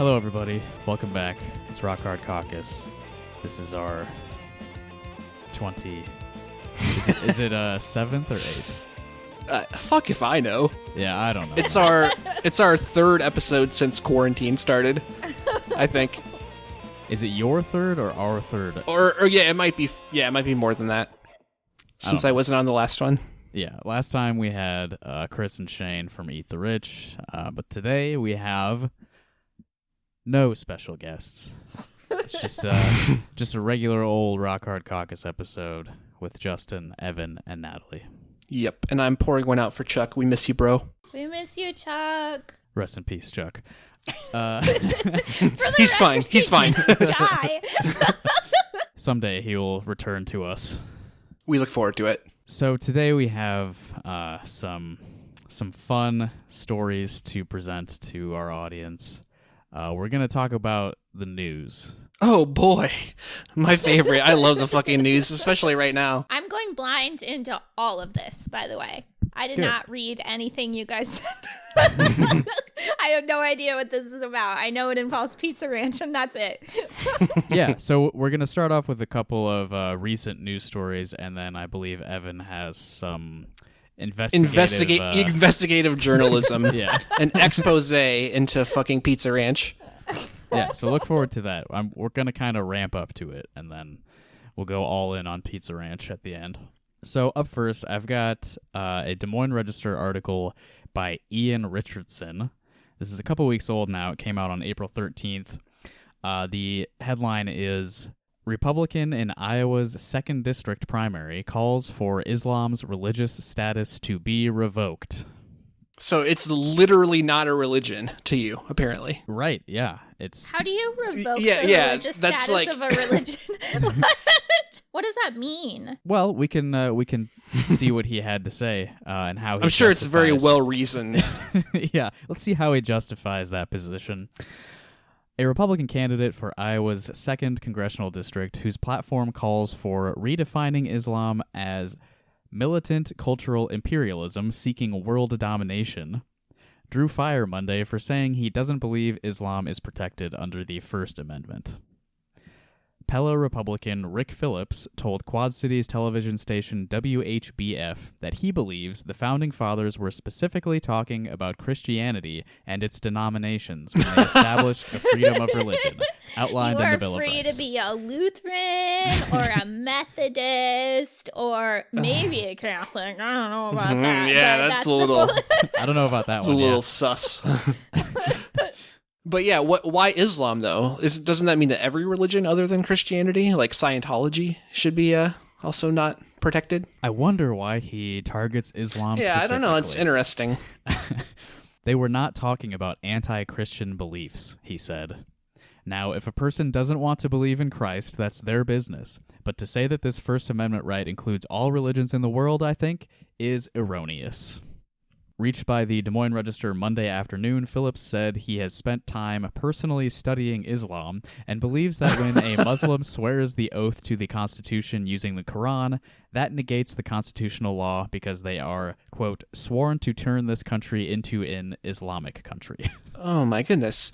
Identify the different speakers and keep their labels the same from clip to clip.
Speaker 1: Hello, everybody. Welcome back. It's Rock Hard Caucus. This is our 20... Is it 7th or 8th?
Speaker 2: Fuck if I know.
Speaker 1: Yeah, I don't know.
Speaker 2: It's our third episode since quarantine started, I think.
Speaker 1: Is it your third or our third?
Speaker 2: Or yeah, it might be more than that. Since I wasn't on the last one.
Speaker 1: Yeah, last time we had Chris and Shane from Eat the Rich, but today we have no special guests. It's just a regular old Rock Hard Caucus episode with Justin, Evan, and Natalie.
Speaker 2: Yep, and I'm pouring one out for Chuck. We miss you, bro.
Speaker 3: We miss you, Chuck.
Speaker 1: Rest in peace, Chuck.
Speaker 2: He's fine. He's fine.
Speaker 3: Die.
Speaker 1: Someday he will return to us.
Speaker 2: We look forward to it.
Speaker 1: So today we have some fun stories to present to our audience. We're going to talk about the news.
Speaker 2: Oh, boy. My favorite. I love the fucking news, especially right now.
Speaker 3: I'm going blind into all of this, by the way. I did not read anything you guys said. I have no idea what this is about. I know it involves Pizza Ranch, and that's it.
Speaker 1: Yeah, so we're going to start off with a couple of recent news stories, and then I believe Evan has some investigative journalism. Yeah.
Speaker 2: An expose into fucking Pizza Ranch.
Speaker 1: Yeah, so look forward to that. We're going to kind of ramp up to it, and then we'll go all in on Pizza Ranch at the end. So up first, I've got a Des Moines Register article by Ian Richardson. This is a couple weeks old now. It came out on April 13th. The headline is, Republican in Iowa's 2nd District primary calls for Islam's religious status to be revoked.
Speaker 2: So it's literally not a religion to you, apparently.
Speaker 1: Right, yeah. It's
Speaker 3: How do you revoke the religious
Speaker 2: that's
Speaker 3: status of a religion? What does that mean?
Speaker 1: Well, we can see what he had to say and how he
Speaker 2: I'm sure it's very well reasoned.
Speaker 1: Yeah, let's see how he justifies that position. A Republican candidate for Iowa's 2nd Congressional District, whose platform calls for redefining Islam as militant cultural imperialism seeking world domination, drew fire Monday for saying he doesn't believe Islam is protected under the First Amendment. Pella Republican Rick Phillips told Quad Cities television station WHBF that he believes the Founding Fathers were specifically talking about Christianity and its denominations when they established a freedom of religion, outlined in the Bill of Rights.
Speaker 3: You are free to be a Lutheran or a Methodist or maybe a Catholic. I don't know about that.
Speaker 2: Yeah, that's a little...
Speaker 1: I don't know about that
Speaker 2: it's
Speaker 1: one.
Speaker 2: It's a little sus. But yeah, why Islam, though? Doesn't that mean that every religion other than Christianity, like Scientology, should be also not protected?
Speaker 1: I wonder why he targets Islam specifically.
Speaker 2: I don't know. It's interesting.
Speaker 1: They were not talking about anti-Christian beliefs, he said. Now, if a person doesn't want to believe in Christ, that's their business. But to say that this First Amendment right includes all religions in the world, I think, is erroneous. Reached by the Des Moines Register Monday afternoon, Phillips said he has spent time personally studying Islam and believes that when a Muslim swears the oath to the Constitution using the Quran, that negates the constitutional law because they are, quote, sworn to turn this country into an Islamic country.
Speaker 2: Oh, my goodness.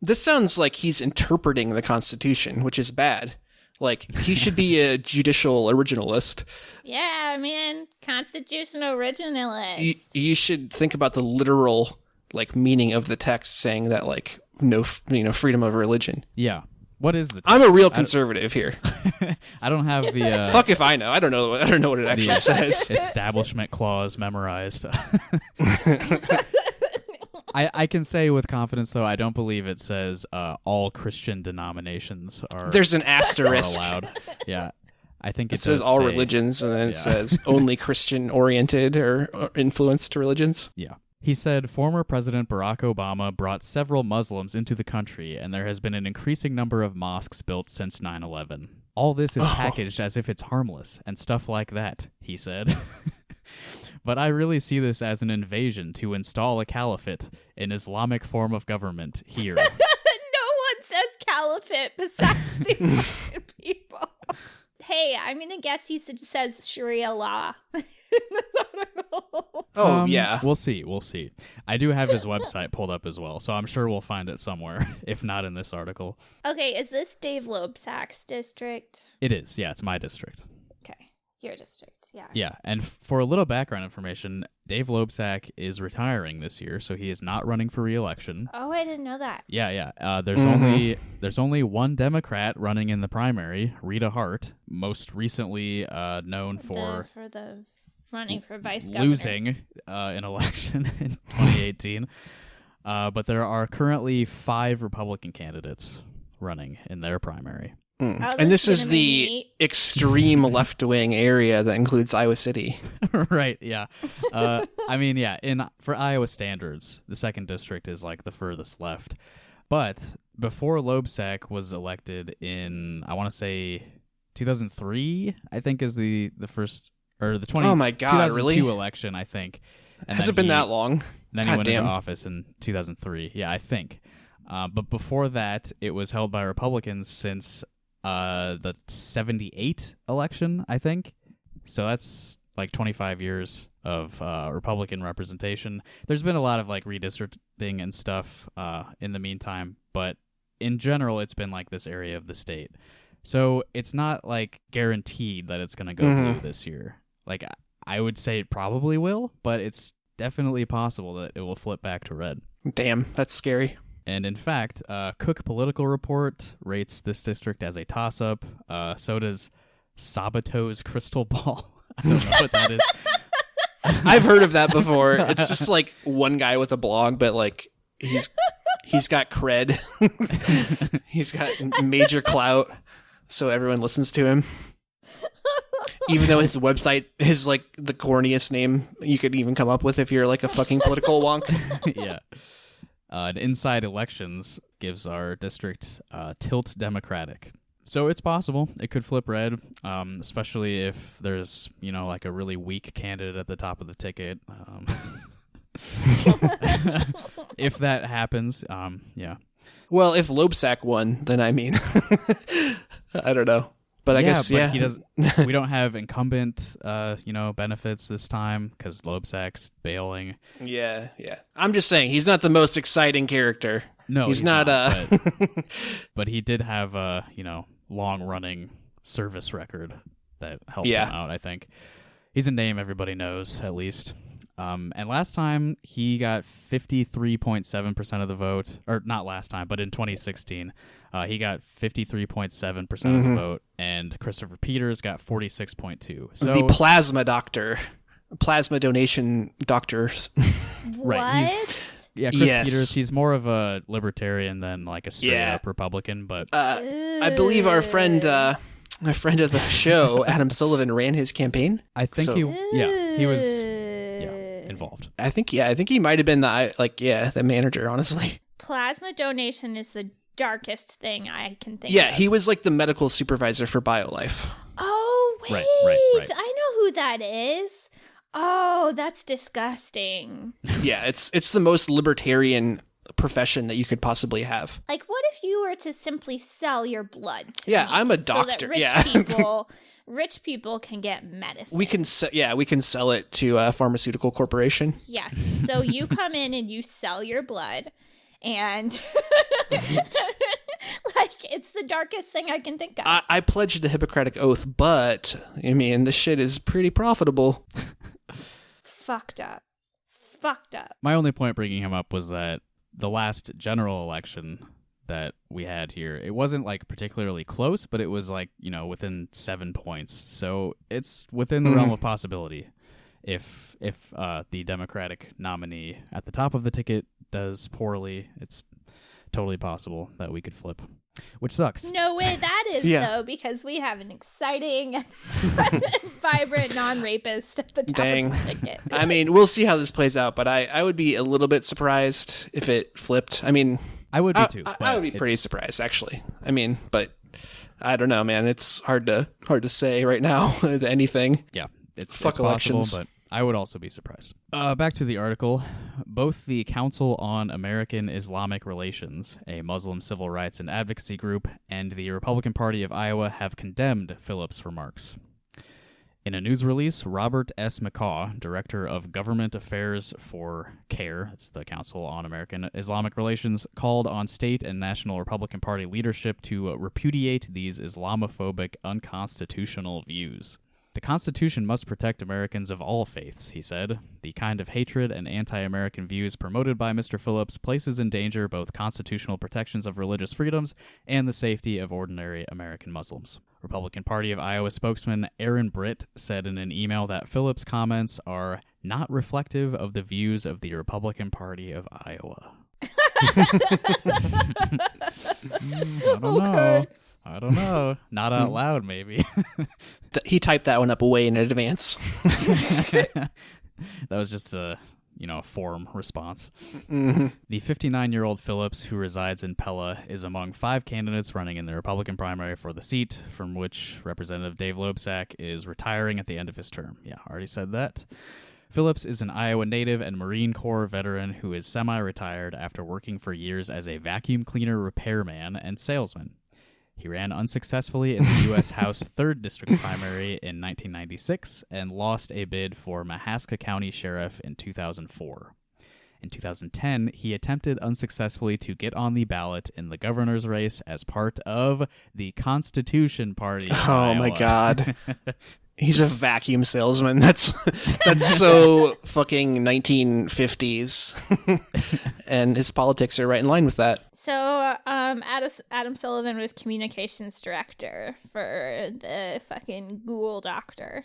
Speaker 2: This sounds like he's interpreting the Constitution, which is bad. Like, he should be a judicial originalist.
Speaker 3: Yeah, man, constitutional originalist.
Speaker 2: You should think about the literal, meaning of the text saying that, no, freedom of religion.
Speaker 1: Yeah. What is the text?
Speaker 2: I'm a real conservative here.
Speaker 1: I don't have the...
Speaker 2: Fuck if I know. I don't know what it actually says.
Speaker 1: Establishment clause memorized. I can say with confidence, though, I don't believe it says all Christian denominations are.
Speaker 2: There's an asterisk.
Speaker 1: Allowed. Yeah, I think
Speaker 2: it says all religions, and then it says only Christian-oriented or influenced religions.
Speaker 1: Yeah. He said former President Barack Obama brought several Muslims into the country, and there has been an increasing number of mosques built since 9/11. All this is packaged as if it's harmless and stuff like that, he said. But I really see this as an invasion to install a caliphate, an Islamic form of government, here.
Speaker 3: No one says caliphate besides these people. Hey, I'm going to guess he says Sharia law. in this article.
Speaker 2: Oh, yeah.
Speaker 1: We'll see. I do have his website pulled up as well, so I'm sure we'll find it somewhere, if not in this article.
Speaker 3: Okay, is this Dave Loebsack's district?
Speaker 1: It is. Yeah, it's my district.
Speaker 3: Okay, your district, yeah.
Speaker 1: Yeah, and for a little background information, Dave Loebsack is retiring this year, so he is not running for re-election.
Speaker 3: Oh, I didn't know that.
Speaker 1: Yeah. There's only one Democrat running in the primary, Rita Hart, most recently known for
Speaker 3: the running for vice governor.
Speaker 1: Losing an election in 2018. But there are currently 5 Republican candidates running in their primary.
Speaker 3: Oh,
Speaker 2: and this is
Speaker 3: gonna be
Speaker 2: the
Speaker 3: neat.
Speaker 2: extreme left-wing area that includes Iowa City.
Speaker 1: Right, yeah. I mean, yeah, for Iowa standards, the 2nd district is like the furthest left. But before Loebsack was elected in, I want to say 2003, I think is the first, or the 2002
Speaker 2: really?
Speaker 1: election, I think. And
Speaker 2: Has
Speaker 1: then
Speaker 2: it been that long?
Speaker 1: Then
Speaker 2: God
Speaker 1: he went
Speaker 2: damn.
Speaker 1: into office in 2003. Yeah, I think. But before that, it was held by Republicans since the 78 election, I think. So that's like 25 years of Republican representation. There's been a lot of like redistricting and stuff in the meantime, but in general, it's been like this area of the state. So it's not like guaranteed that it's going to go blue this year. Like I would say it probably will, but it's definitely possible that it will flip back to red.
Speaker 2: Damn, that's scary.
Speaker 1: And in fact, Cook Political Report rates this district as a toss-up. So does Sabato's Crystal Ball. I don't know what that is.
Speaker 2: I've heard of that before. It's just like one guy with a blog, but like he's got cred. He's got major clout, so everyone listens to him. Even though his website is like the corniest name you could even come up with if you're like a fucking political wonk.
Speaker 1: Yeah. And Inside Elections gives our district tilt Democratic. So it's possible it could flip red, especially if there's, like a really weak candidate at the top of the ticket. If that happens, yeah.
Speaker 2: Well, if Loebsack won, then I mean, I don't know. But I guess,
Speaker 1: he doesn't. We don't have incumbent, benefits this time because Loebsack's bailing.
Speaker 2: Yeah. I'm just saying he's not the most exciting character.
Speaker 1: No,
Speaker 2: he's not.
Speaker 1: But he did have a long-running service record that helped him out. I think he's a name everybody knows at least. And last time he got 53.7% of the vote, or not last time, but in 2016. He got 53.7% of the vote, and Christopher Peters got 46.2%. So
Speaker 2: the plasma doctor, plasma donation doctor.
Speaker 1: Right.
Speaker 3: What?
Speaker 1: Chris Peters, he's more of a libertarian than like a straight-up Republican, but...
Speaker 2: I believe our friend of the show, Adam Sullivan, ran his campaign.
Speaker 1: I think he was involved.
Speaker 2: I think he might have been the manager, honestly.
Speaker 3: Plasma donation is the darkest thing I can think of.
Speaker 2: Yeah, he was like the medical supervisor for BioLife.
Speaker 3: Oh, wait.
Speaker 1: Right.
Speaker 3: I know who that is. Oh, that's disgusting.
Speaker 2: Yeah, it's the most libertarian profession that you could possibly have.
Speaker 3: Like, what if you were to simply sell your blood to
Speaker 2: Yeah,
Speaker 3: me
Speaker 2: I'm a
Speaker 3: so
Speaker 2: doctor.
Speaker 3: that rich people can get medicine.
Speaker 2: We can sell it to a pharmaceutical corporation.
Speaker 3: Yes. So you come in and you sell your blood, and like it's the darkest thing I can think of.
Speaker 2: I pledged the Hippocratic Oath, but I mean, this shit is pretty profitable.
Speaker 3: Fucked up.
Speaker 1: My only point bringing him up was that the last general election that we had here, it wasn't like particularly close, but it was like, within 7 points. So it's within the realm of possibility. If the Democratic nominee at the top of the ticket does poorly, it's totally possible that we could flip, which sucks.
Speaker 3: No way that is, though, because we have an exciting, vibrant non-rapist at the top of the ticket.
Speaker 2: I mean, we'll see how this plays out, but I would be a little bit surprised if it flipped. I mean,
Speaker 1: I would be too.
Speaker 2: I would be pretty surprised, actually. I mean, but I don't know, man. It's hard to say right now anything.
Speaker 1: Yeah, it's
Speaker 2: Fuck
Speaker 1: possible,
Speaker 2: elections.
Speaker 1: but I would also be surprised. Back to the article. both the Council on American Islamic Relations, a Muslim civil rights and advocacy group, and the Republican Party of Iowa have condemned Phillips' remarks. In a news release, Robert S. McCaw, Director of Government Affairs for CARE, that's the Council on American Islamic Relations, called on state and national Republican Party leadership to repudiate these Islamophobic, unconstitutional views. The Constitution must protect Americans of all faiths, he said. The kind of hatred and anti-American views promoted by Mr. Phillips places in danger both constitutional protections of religious freedoms and the safety of ordinary American Muslims. Republican Party of Iowa spokesman Aaron Britt said in an email that Phillips' comments are not reflective of the views of the Republican Party of Iowa. I don't know. Not out loud, maybe.
Speaker 2: He typed that one up way in advance.
Speaker 1: That was just a form response. Mm-hmm. The 59-year-old Phillips, who resides in Pella, is among 5 candidates running in the Republican primary for the seat, from which Representative Dave Loebsack is retiring at the end of his term. Yeah, already said that. Phillips is an Iowa native and Marine Corps veteran who is semi-retired after working for years as a vacuum cleaner repairman and salesman. He ran unsuccessfully in the U.S. House 3rd District primary in 1996 and lost a bid for Mahaska County Sheriff in 2004. In 2010, he attempted unsuccessfully to get on the ballot in the governor's race as part of the Constitution Party.
Speaker 2: Oh, my God. He's a vacuum salesman. That's so fucking 1950s. And his politics are right in line with that.
Speaker 3: So, Adam Sullivan was communications director for the fucking ghoul doctor.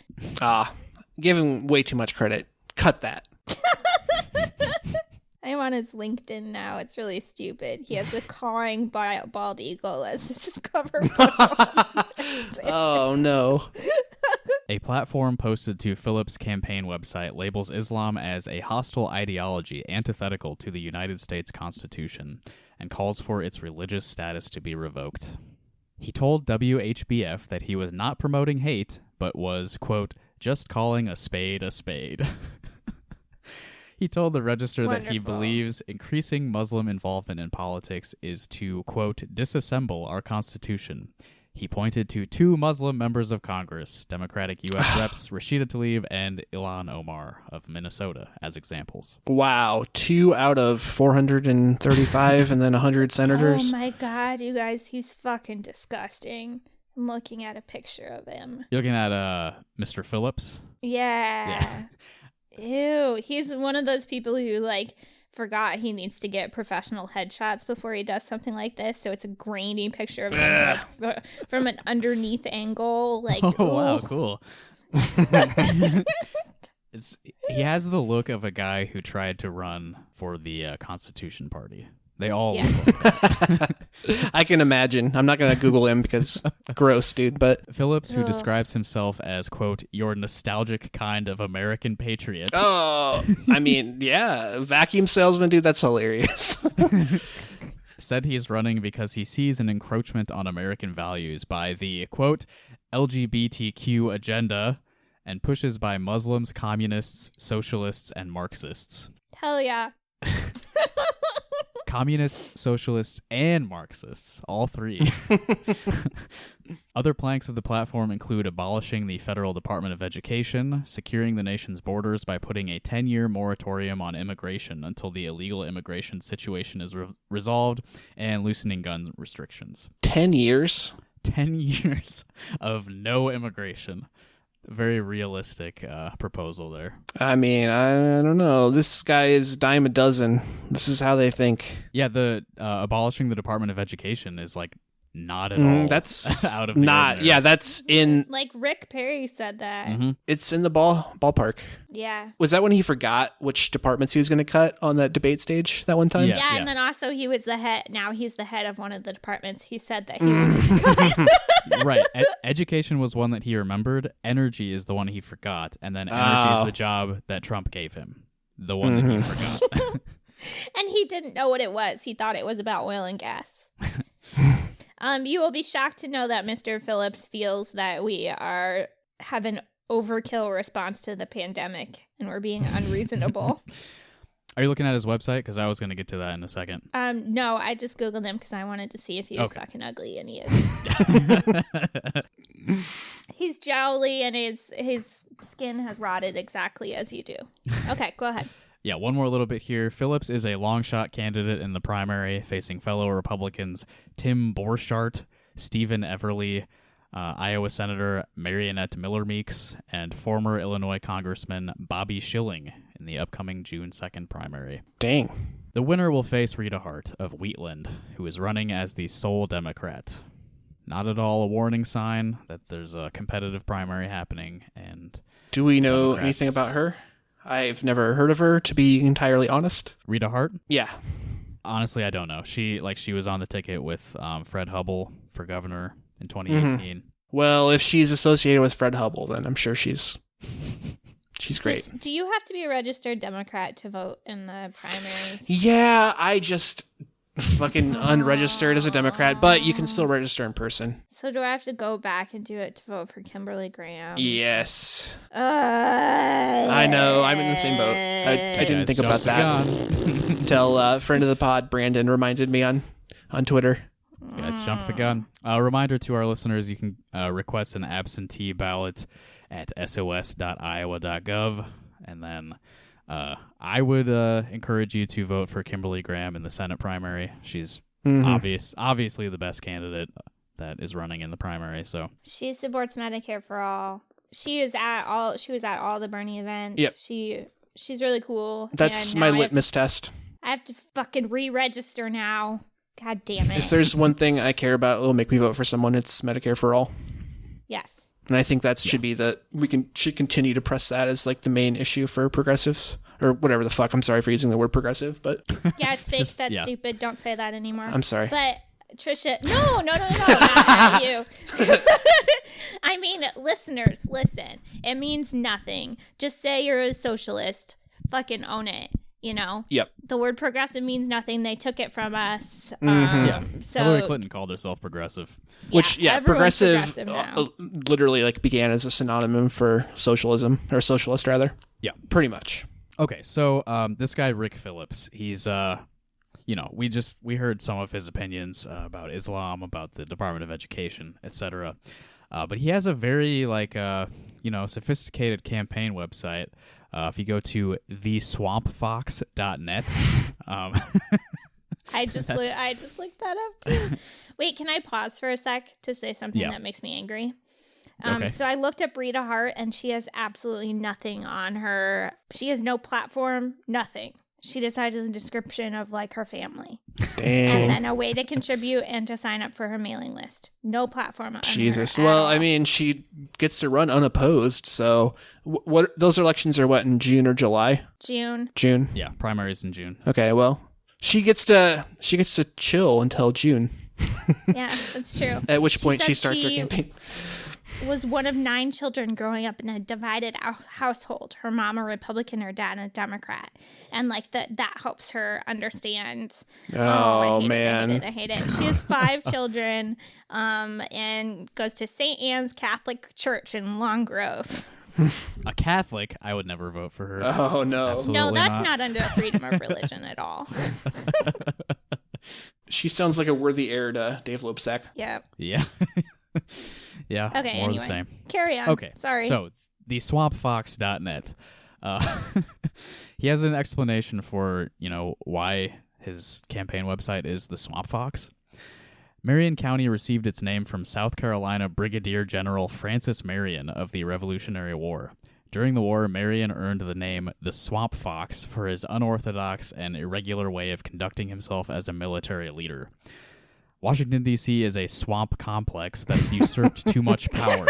Speaker 2: Give him way too much credit. Cut that.
Speaker 3: I'm on his LinkedIn now. It's really stupid. He has a cawing bald eagle as his cover photo.
Speaker 2: Oh, no.
Speaker 1: A platform posted to Phillips' campaign website labels Islam as a hostile ideology antithetical to the United States Constitution and calls for its religious status to be revoked. He told WHBF that he was not promoting hate, but was, quote, just calling a spade a spade. He told the Register that he believes increasing Muslim involvement in politics is to, quote, disassemble our Constitution. He pointed to 2 Muslim members of Congress, Democratic U.S. Reps Rashida Tlaib and Ilhan Omar of Minnesota, as examples.
Speaker 2: Wow, 2 out of 435 and then 100 senators.
Speaker 3: Oh my God, you guys, he's fucking disgusting. I'm looking at a picture of him.
Speaker 1: You're looking at Mr. Phillips?
Speaker 3: Yeah. Ew, he's one of those people who, forgot he needs to get professional headshots before he does something like this, so it's a grainy picture of him from an underneath angle.
Speaker 1: Wow, cool. He has the look of a guy who tried to run for the Constitution Party. They all look like that.
Speaker 2: I can imagine. I'm not going to Google him because gross, dude. But
Speaker 1: Phillips, who describes himself as, quote, your nostalgic kind of American patriot.
Speaker 2: Oh, I mean, yeah. Vacuum salesman, dude, that's hilarious.
Speaker 1: Said he's running because he sees an encroachment on American values by the, quote, LGBTQ agenda and pushes by Muslims, communists, socialists, and Marxists.
Speaker 3: Hell yeah.
Speaker 1: Communists, socialists, and Marxists, all 3. Other planks of the platform include abolishing the Federal Department of Education, securing the nation's borders by putting a 10-year moratorium on immigration until the illegal immigration situation is resolved, and loosening gun restrictions.
Speaker 2: 10 years?
Speaker 1: 10 years of no immigration. Very realistic proposal there.
Speaker 2: I mean, I don't know. This guy is dime a dozen. This is how they think.
Speaker 1: Yeah, the abolishing the Department of Education is not at all.
Speaker 2: That's
Speaker 1: out of the
Speaker 2: not.
Speaker 1: ordinary.
Speaker 2: Yeah, that's in.
Speaker 3: Rick Perry said that.
Speaker 1: Mm-hmm.
Speaker 2: It's in the ballpark.
Speaker 3: Yeah.
Speaker 2: Was that when he forgot which departments he was going to cut on that debate stage that one time?
Speaker 3: Yeah, and then also he was the head. Now he's the head of one of the departments. He said that he was.
Speaker 1: Right. Education was one that he remembered. Energy is the one he forgot. And then energy is the job that Trump gave him. The one that he forgot.
Speaker 3: And he didn't know what it was. He thought it was about oil and gas. You will be shocked to know that Mr. Phillips feels that we have an overkill response to the pandemic and we're being unreasonable.
Speaker 1: Are you looking at his website? Because I was going to get to that in a second.
Speaker 3: No, I just Googled him because I wanted to see if he was fucking ugly, and he is. He's jowly, and his skin has rotted exactly as you do. Okay, go ahead.
Speaker 1: Yeah, one more little bit here. Phillips is a long shot candidate in the primary, facing fellow Republicans Tim Borchardt, Stephen Everly, Iowa Senator Marionette Miller Meeks, and former Illinois Congressman Bobby Schilling in the upcoming June 2nd primary.
Speaker 2: Dang.
Speaker 1: The winner will face Rita Hart of Wheatland, who is running as the sole Democrat. Not at all a warning sign that there's a competitive primary happening. And
Speaker 2: do we know
Speaker 1: Democrats...
Speaker 2: anything about her? I've never heard of her, to be entirely honest.
Speaker 1: Rita Hart?
Speaker 2: Yeah.
Speaker 1: Honestly, I don't know. She was on the ticket with Fred Hubble for governor in 2018.
Speaker 2: Mm-hmm. Well, if she's associated with Fred Hubble, then I'm sure she's great.
Speaker 3: Do you have to be a registered Democrat to vote in the primaries?
Speaker 2: Yeah, I just fucking unregistered as a Democrat, but you can still register in person.
Speaker 3: So do I have to go back and do it to vote for Kimberly Graham?
Speaker 2: Yes. I know. I'm in the same boat. I didn't think about that until a friend of the pod, Brandon, reminded me on Twitter.
Speaker 1: You guys jumped the gun. A reminder to our listeners, you can request an absentee ballot at sos.iowa.gov. And then I would encourage you to vote for Kimberly Graham in the Senate primary. She's obviously the best candidate that is running in the primary. So
Speaker 3: she supports Medicare for all. She was at all the Bernie events.
Speaker 2: Yep.
Speaker 3: She's really cool.
Speaker 2: That's my litmus test.
Speaker 3: I have to fucking re-register now. God damn it.
Speaker 2: If there's one thing I care about, it'll make me vote for someone, it's Medicare for all.
Speaker 3: Yes.
Speaker 2: And I think that should be should continue to press that as like the main issue for progressives or whatever the fuck. I'm sorry for using the word progressive, but
Speaker 3: yeah, it's fake. That's stupid. Don't say that anymore.
Speaker 2: I'm sorry.
Speaker 3: But Trisha, no, not you. I mean, listeners, listen. It means nothing. Just say you're a socialist. Fucking own it. You know?
Speaker 2: Yep.
Speaker 3: The word progressive means nothing. They took it from us. So
Speaker 1: Hillary Clinton called herself progressive.
Speaker 2: Which, progressive literally like began as a synonym for socialism, or socialist rather.
Speaker 1: Yeah.
Speaker 2: Pretty much.
Speaker 1: Okay, so this guy, Rick Phillips, he's, we heard some of his opinions about Islam, about the Department of Education, etc. But he has a very, sophisticated campaign website. If you go to theswampfox.net.
Speaker 3: I just looked that up too. Wait, can I pause for a sec to say something that makes me angry?
Speaker 1: Okay.
Speaker 3: So I looked up Rita Hart, and she has absolutely nothing on her. She has no platform, nothing. She decides in the description of like her family.
Speaker 2: Damn.
Speaker 3: And then a way to contribute and to sign up for her mailing list. No platform on
Speaker 2: Jesus.
Speaker 3: her
Speaker 2: Well,
Speaker 3: all.
Speaker 2: I mean, she gets to run unopposed. So what those elections are in June or July?
Speaker 3: June.
Speaker 1: Yeah, primaries in June.
Speaker 2: Okay, well, she gets to chill until June.
Speaker 3: Yeah, that's true.
Speaker 2: At which point she starts her campaign.
Speaker 3: Was one of 9 children growing up in a divided household. Her mom a Republican, her dad a Democrat, and like that helps her understand.
Speaker 2: Oh,
Speaker 3: I
Speaker 2: man,
Speaker 3: I hate it. She has 5 children, and goes to St. Anne's Catholic Church in Long Grove.
Speaker 1: A Catholic? I would never vote for her.
Speaker 2: Oh no,
Speaker 1: absolutely
Speaker 3: no, that's not under freedom of religion at all.
Speaker 2: She sounds like a worthy heir to Dave Loebsack.
Speaker 3: Yeah.
Speaker 1: Yeah. Yeah.
Speaker 3: Okay.
Speaker 1: More
Speaker 3: Anyway,
Speaker 1: the same.
Speaker 3: Carry on.
Speaker 1: Okay.
Speaker 3: Sorry.
Speaker 1: So the swampfox.net. He has an explanation for why his campaign website is the Swamp Fox. Marion County received its name from South Carolina Brigadier General Francis Marion of the Revolutionary War. During the war, Marion earned the name the Swamp Fox for his unorthodox and irregular way of conducting himself as a military leader. Washington, D.C. is a swamp complex that's usurped too much power.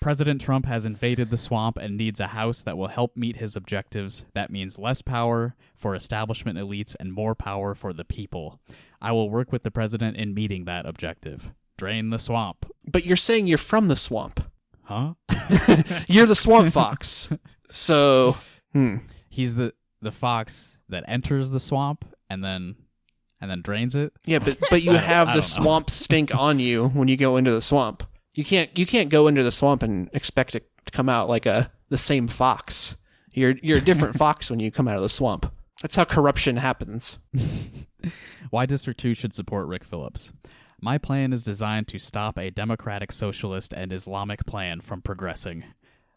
Speaker 1: President Trump has invaded the swamp and needs a house that will help meet his objectives. That means less power for establishment elites and more power for the people. I will work with the president in meeting that objective. Drain the swamp.
Speaker 2: But you're saying you're from the swamp.
Speaker 1: Huh?
Speaker 2: You're the swamp fox. So,
Speaker 1: He's the fox that enters the swamp and then drains it.
Speaker 2: Yeah, but you have the swamp stink on you when you go into the swamp. You can't go into the swamp and expect it to come out like the same fox. You're a different fox when you come out of the swamp. That's how corruption happens.
Speaker 1: Why District 2 should support Rick Phillips. My plan is designed to stop a democratic, socialist, and Islamic plan from progressing.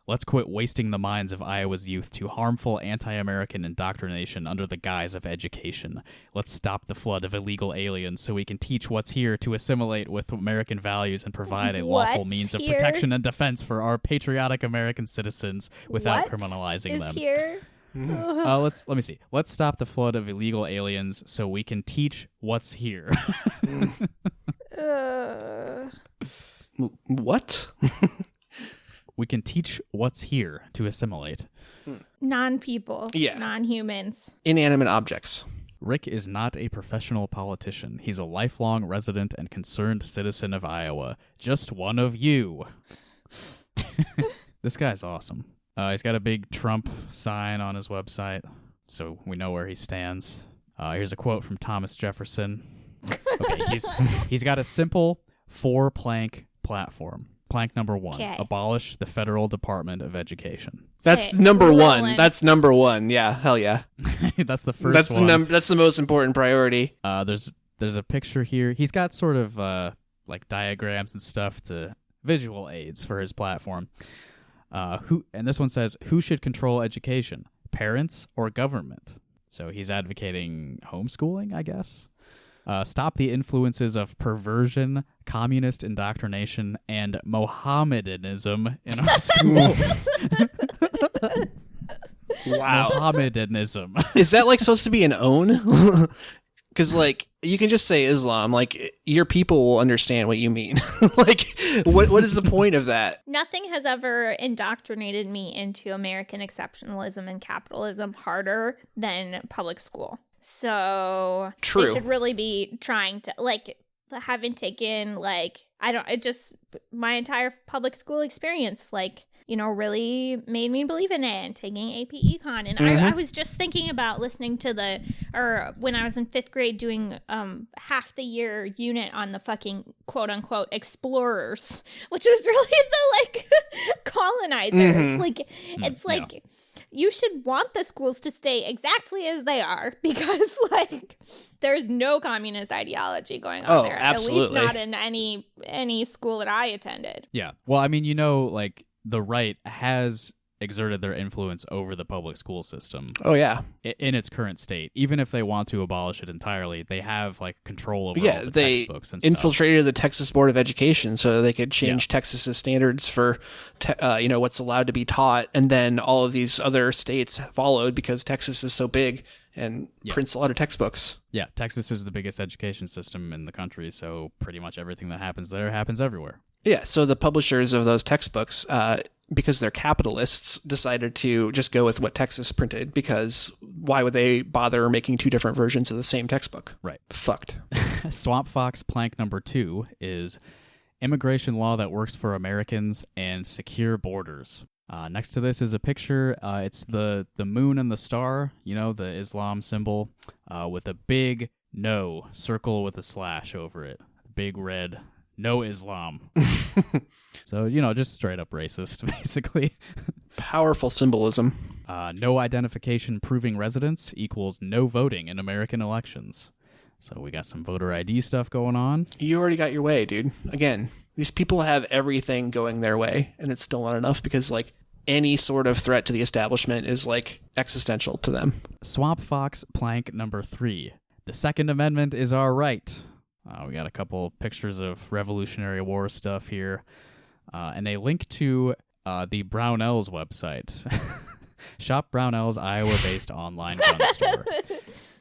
Speaker 1: Let's quit wasting the minds of Iowa's youth to harmful anti-American indoctrination under the guise of education. Let's stop the flood of illegal aliens so we can teach what's here to assimilate with American values and provide a lawful means of protection and defense for our patriotic American citizens without criminalizing them.
Speaker 3: Here?
Speaker 1: Let me see. Let's stop the flood of illegal aliens so we can teach what's here.
Speaker 2: What?
Speaker 1: We can teach what's here to assimilate.
Speaker 3: Non-people.
Speaker 2: Yeah.
Speaker 3: Non-humans.
Speaker 2: Inanimate objects.
Speaker 1: Rick is not a professional politician. He's a lifelong resident and concerned citizen of Iowa. Just one of you. This guy's awesome. He's got a big Trump sign on his website, so we know where he stands. Here's a quote from Thomas Jefferson. Okay, he's got a simple 4-plank platform. Plank number 1, abolish the Federal Department of Education.
Speaker 2: That's number one. That's number one. Yeah, hell yeah.
Speaker 1: That's the first one.
Speaker 2: That's the most important priority.
Speaker 1: There's a picture here. He's got sort of like diagrams and stuff to visual aids for his platform. And this one says, who should control education, parents or government? So he's advocating homeschooling, I guess. Stop the influences of perversion, communist indoctrination, and Mohammedanism in our schools.
Speaker 2: Wow.
Speaker 1: Mohammedanism.
Speaker 2: Is that like supposed to be an own? Because like you can just say Islam, like your people will understand what you mean. Like what is the point of that?
Speaker 3: Nothing has ever indoctrinated me into American exceptionalism and capitalism harder than public school. So
Speaker 2: True.
Speaker 3: They should really be trying to, like, having taken, like, my entire public school experience, like, you know, really made me believe in it, and taking AP Econ. And I was just thinking about listening to when I was in 5th grade doing half the year unit on the fucking quote unquote explorers, which was really the, like, colonizers. Like, it's like... Yeah. You should want the schools to stay exactly as they are because, like, there's no communist ideology going on there.
Speaker 2: Absolutely.
Speaker 3: At least not in any school that I attended.
Speaker 1: Yeah. Well, I mean, you know, like, the right has exerted their influence over the public school system.
Speaker 2: Oh, yeah.
Speaker 1: In its current state. Even if they want to abolish it entirely, they have, like, control over all the textbooks and stuff.
Speaker 2: Infiltrated the Texas Board of Education so they could change Texas's standards for, what's allowed to be taught. And then all of these other states followed because Texas is so big and prints a lot of textbooks. Yeah,
Speaker 1: Texas is the biggest education system in the country, so pretty much everything that happens there happens everywhere.
Speaker 2: Yeah, so the publishers of those textbooks, because they're capitalists, decided to just go with what Texas printed, because why would they bother making 2 different versions of the same textbook?
Speaker 1: Right.
Speaker 2: Fucked.
Speaker 1: Swamp Fox plank number 2 is immigration law that works for Americans and secure borders. Next to this is a picture. It's the moon and the star, you know, the Islam symbol, with a big no circle with a slash over it. Big red no Islam. So, you know, just straight up racist, basically.
Speaker 2: Powerful symbolism.
Speaker 1: No identification proving residence equals no voting in American elections. So we got some voter ID stuff going on.
Speaker 2: You already got your way, dude. Again, these people have everything going their way, and it's still not enough because, like, any sort of threat to the establishment is, like, existential to them.
Speaker 1: Swamp Fox plank number 3. The Second Amendment is our right. We got a couple pictures of Revolutionary War stuff here, and a link to the Brownells website. Shop Brownells, Iowa-based online gun store.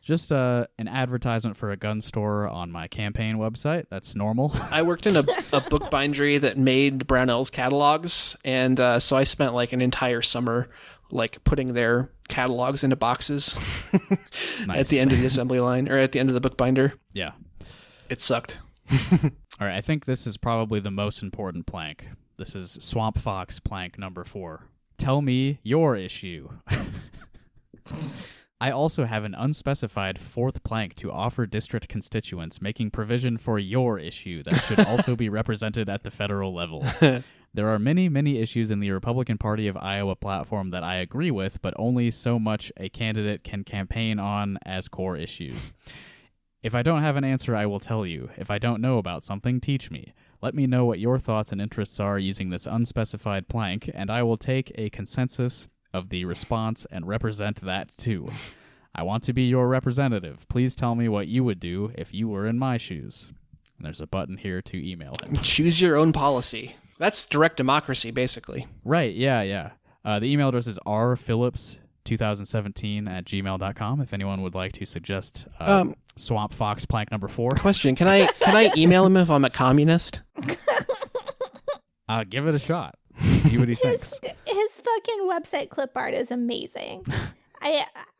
Speaker 1: Just an advertisement for a gun store on my campaign website. That's normal.
Speaker 2: I worked in a bookbindery that made Brownells catalogs, and so I spent like an entire summer like putting their catalogs into boxes at the end of the assembly line, or at the end of the bookbinder.
Speaker 1: Yeah.
Speaker 2: It sucked.
Speaker 1: All right, I think this is probably the most important plank. This is Swamp Fox plank number 4. Tell me your issue. I also have an unspecified 4th plank to offer district constituents, making provision for your issue that should also be represented at the federal level. There are many, many issues in the Republican Party of Iowa platform that I agree with, but only so much a candidate can campaign on as core issues. If I don't have an answer, I will tell you. If I don't know about something, teach me. Let me know what your thoughts and interests are using this unspecified plank, and I will take a consensus of the response and represent that too. I want to be your representative. Please tell me what you would do if you were in my shoes. And there's a button here to email him.
Speaker 2: Choose your own policy. That's direct democracy, basically.
Speaker 1: Right, yeah. The email address is rphillips2017@gmail.com if anyone would like to suggest Swamp Fox plank number 4.
Speaker 2: Question, can I email him if I'm a communist?
Speaker 1: Give it a shot. See what he thinks.
Speaker 3: His fucking website clip art is amazing.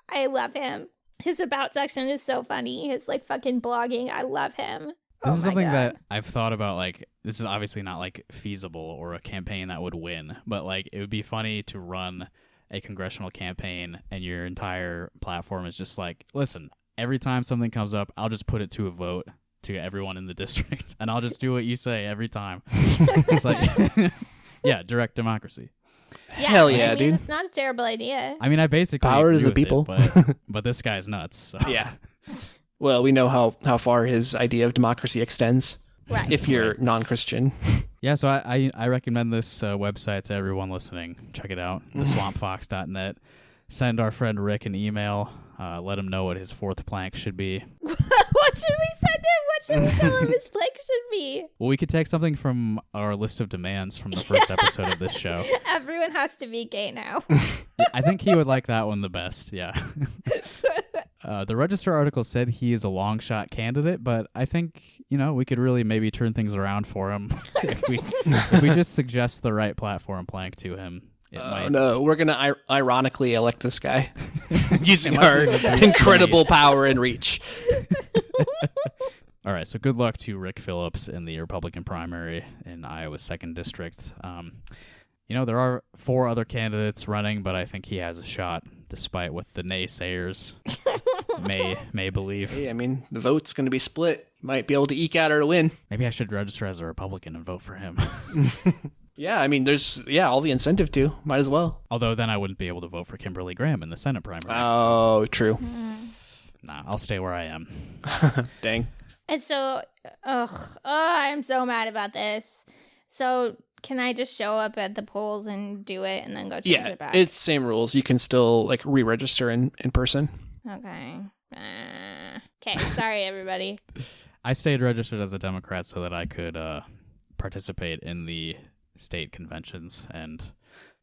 Speaker 3: I love him. His about section is so funny. His like fucking blogging, I love him.
Speaker 1: This is something that I've thought about, like, this is obviously not, like, feasible or a campaign that would win, but, like, it would be funny to run a congressional campaign and your entire platform is just like, listen, every time something comes up, I'll just put it to a vote to everyone in the district, and I'll just do what you say every time. It's like, yeah, direct democracy.
Speaker 3: Yeah,
Speaker 2: hell yeah, dude.
Speaker 3: It's not a terrible idea.
Speaker 1: I mean, I basically
Speaker 2: Power to
Speaker 1: agree
Speaker 2: the
Speaker 1: with
Speaker 2: people.
Speaker 1: It, but this guy's nuts. So.
Speaker 2: Yeah. Well, we know how far his idea of democracy extends.
Speaker 3: Right.
Speaker 2: If you're non-Christian.
Speaker 1: Yeah, so I recommend this website to everyone listening. Check it out, theswampfox.net. Send our friend Rick an email. Let him know what his 4th plank should be.
Speaker 3: What should we send him? What should we tell him his plank should be?
Speaker 1: Well, we could take something from our list of demands from the first episode of this show.
Speaker 3: Everyone has to be gay now.
Speaker 1: Yeah, I think he would like that one the best, yeah. The Register article said he is a long shot candidate, but I think, we could really maybe turn things around for him if we just suggest the right platform plank to him.
Speaker 2: No, we're going to ironically elect this guy using our incredible power and reach.
Speaker 1: All right, so good luck to Rick Phillips in the Republican primary in Iowa's 2nd District. There are 4 other candidates running, but I think he has a shot, despite what the naysayers may believe.
Speaker 2: Hey, I mean, the vote's going to be split. Might be able to eke out or to win.
Speaker 1: Maybe I should register as a Republican and vote for him.
Speaker 2: Yeah, I mean, there's all the incentive to. Might as well.
Speaker 1: Although then I wouldn't be able to vote for Kimberly Graham in the Senate primary.
Speaker 2: Oh, true.
Speaker 1: Nah, I'll stay where I am.
Speaker 2: Dang.
Speaker 3: And so, I'm so mad about this. So, can I just show up at the polls and do it and then go change it back?
Speaker 2: Yeah, it's same rules. You can still re-register in person.
Speaker 3: Okay. Okay, sorry, everybody.
Speaker 1: I stayed registered as a Democrat so that I could participate in the state conventions, and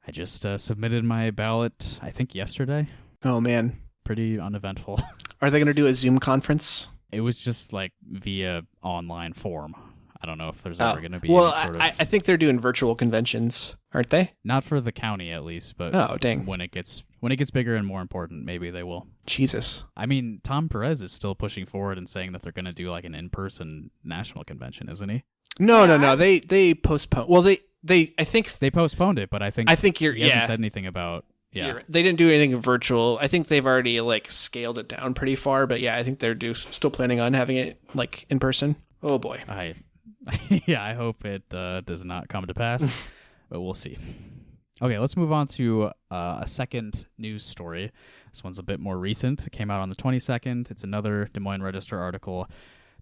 Speaker 1: I just submitted my ballot, I think, yesterday.
Speaker 2: Oh, man.
Speaker 1: Pretty uneventful.
Speaker 2: Are they going to do a Zoom conference?
Speaker 1: It was just via online form. I don't know if there's ever going to be
Speaker 2: any
Speaker 1: sort of...
Speaker 2: I think they're doing virtual conventions, aren't they?
Speaker 1: Not for the county, at least, but
Speaker 2: dang.
Speaker 1: when it gets bigger and more important, maybe they will.
Speaker 2: Jesus.
Speaker 1: I mean, Tom Perez is still pushing forward and saying that they're going to do an in-person national convention, isn't he?
Speaker 2: No. They postponed. Well, I think
Speaker 1: they postponed it, but I think he hasn't said anything about. Yeah,
Speaker 2: they didn't do anything virtual. I think they've already scaled it down pretty far. But yeah, I think they're still planning on having it in person. Oh boy.
Speaker 1: I hope it does not come to pass, but we'll see. Okay, let's move on to a second news story. This one's a bit more recent. It came out on the 22nd. It's another Des Moines Register article.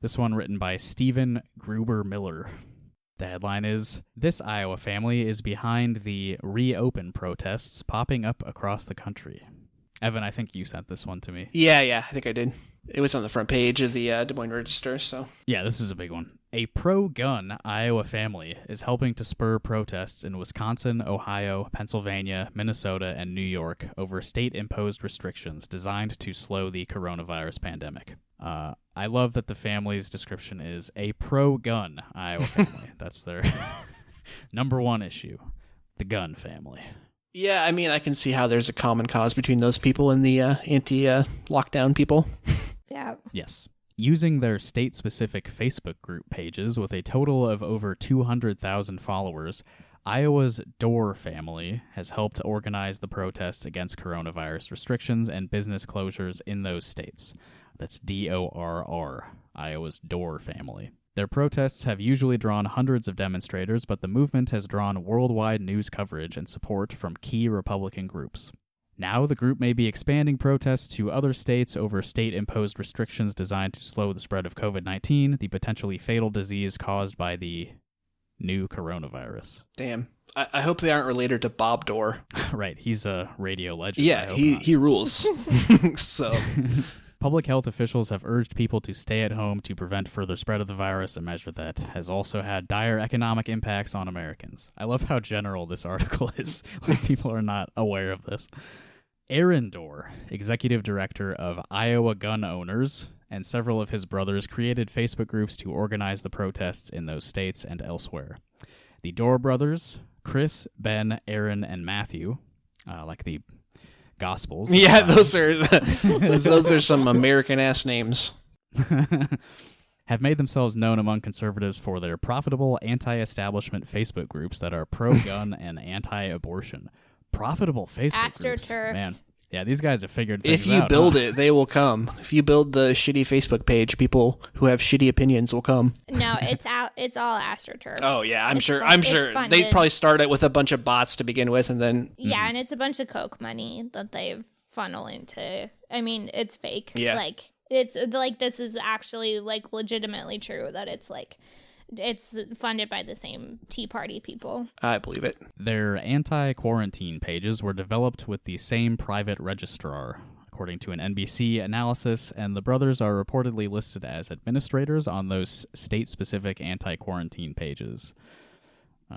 Speaker 1: This one written by Stephen Gruber Miller. The headline is, "This Iowa family is behind the reopen protests popping up across the country." Evan, I think you sent this one to me.
Speaker 2: Yeah, I think I did. It was on the front page of the Des Moines Register, so...
Speaker 1: Yeah, this is a big one. A pro-gun Iowa family is helping to spur protests in Wisconsin, Ohio, Pennsylvania, Minnesota, and New York over state-imposed restrictions designed to slow the coronavirus pandemic. I love that the family's description is a pro-gun Iowa family. That's their number one issue, the gun family.
Speaker 2: Yeah, I mean, I can see how there's a common cause between those people and the anti-lockdown people.
Speaker 3: Yeah.
Speaker 1: Yes. Using their state-specific Facebook group pages with a total of over 200,000 followers, Iowa's Dorr family has helped organize the protests against coronavirus restrictions and business closures in those states. That's DORR, Iowa's Dorr family. Their protests have usually drawn hundreds of demonstrators, but the movement has drawn worldwide news coverage and support from key Republican groups. Now, the group may be expanding protests to other states over state-imposed restrictions designed to slow the spread of COVID-19, the potentially fatal disease caused by the new coronavirus.
Speaker 2: Damn. I hope they aren't related to Bob Dorr.
Speaker 1: Right, he's a radio legend.
Speaker 2: Yeah, he rules. So...
Speaker 1: Public health officials have urged people to stay at home to prevent further spread of the virus, a measure that has also had dire economic impacts on Americans. I love how general this article is. Like, people are not aware of this. Aaron Dorr, executive director of Iowa Gun Owners, and several of his brothers created Facebook groups to organize the protests in those states and elsewhere. The Dorr brothers, Chris, Ben, Aaron, and Matthew, like the Gospels.
Speaker 2: Yeah, those are some American-ass names.
Speaker 1: Have made themselves known among conservatives for their profitable anti-establishment Facebook groups that are pro-gun and anti-abortion. Profitable Facebook groups.
Speaker 3: AstroTurfed.
Speaker 1: Man. Yeah, these guys have figured things out.
Speaker 2: If you build it, they will come. If you build the shitty Facebook page, people who have shitty opinions will come.
Speaker 3: No, it's all AstroTurf.
Speaker 2: Oh yeah, I'm
Speaker 3: It's
Speaker 2: sure.
Speaker 3: fun-
Speaker 2: I'm
Speaker 3: it's
Speaker 2: sure
Speaker 3: funded.
Speaker 2: they probably start it with a bunch of bots to begin with, and then
Speaker 3: Yeah, and it's a bunch of Coke money that they funnel into. I mean, it's fake.
Speaker 2: Yeah.
Speaker 3: Like, it's like, this is actually like legitimately true that it's like, it's funded by the same Tea Party people.
Speaker 2: I believe it.
Speaker 1: Their anti-quarantine pages were developed with the same private registrar, according to an NBC analysis, and the brothers are reportedly listed as administrators on those state-specific anti-quarantine pages.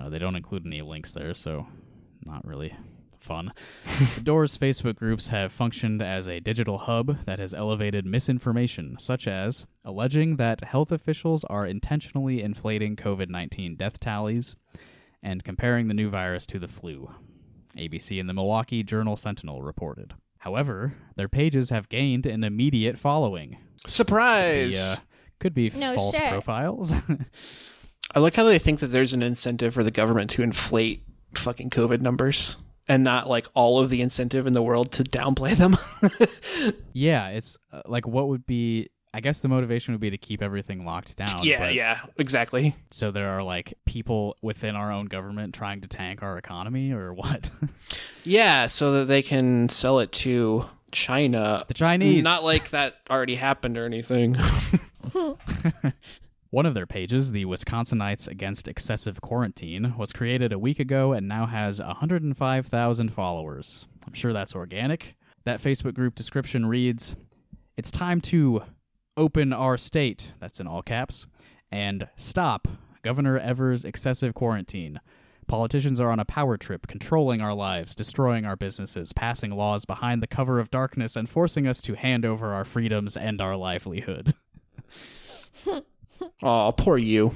Speaker 1: They don't include any links there, so not really fun. The Doors Facebook groups have functioned as a digital hub that has elevated misinformation, such as alleging that health officials are intentionally inflating COVID-19 death tallies and comparing the new virus to the flu, ABC and the Milwaukee Journal-Sentinel reported. However, their pages have gained an immediate following.
Speaker 2: Surprise!
Speaker 1: Could be
Speaker 3: No
Speaker 1: false
Speaker 3: shit.
Speaker 1: profiles.
Speaker 2: I like how they think that there's an incentive for the government to inflate fucking COVID numbers and not like all of the incentive in the world to downplay them.
Speaker 1: Yeah, it's like, what would be, I guess the motivation would be to keep everything locked down. but
Speaker 2: yeah, exactly.
Speaker 1: So there are like people within our own government trying to tank our economy, or what?
Speaker 2: Yeah, so that they can sell it to China.
Speaker 1: The Chinese.
Speaker 2: Not like that already happened or anything.
Speaker 1: One of their pages, the Wisconsinites Against Excessive Quarantine, was created a week ago and now has 105,000 followers. I'm sure that's organic. That Facebook group description reads, "It's time to open our state," that's in all caps, and stop Governor Evers' excessive quarantine. Politicians are on a power trip, controlling our lives, destroying our businesses, passing laws behind the cover of darkness, and forcing us to hand over our freedoms and our livelihood.
Speaker 2: Oh, poor you.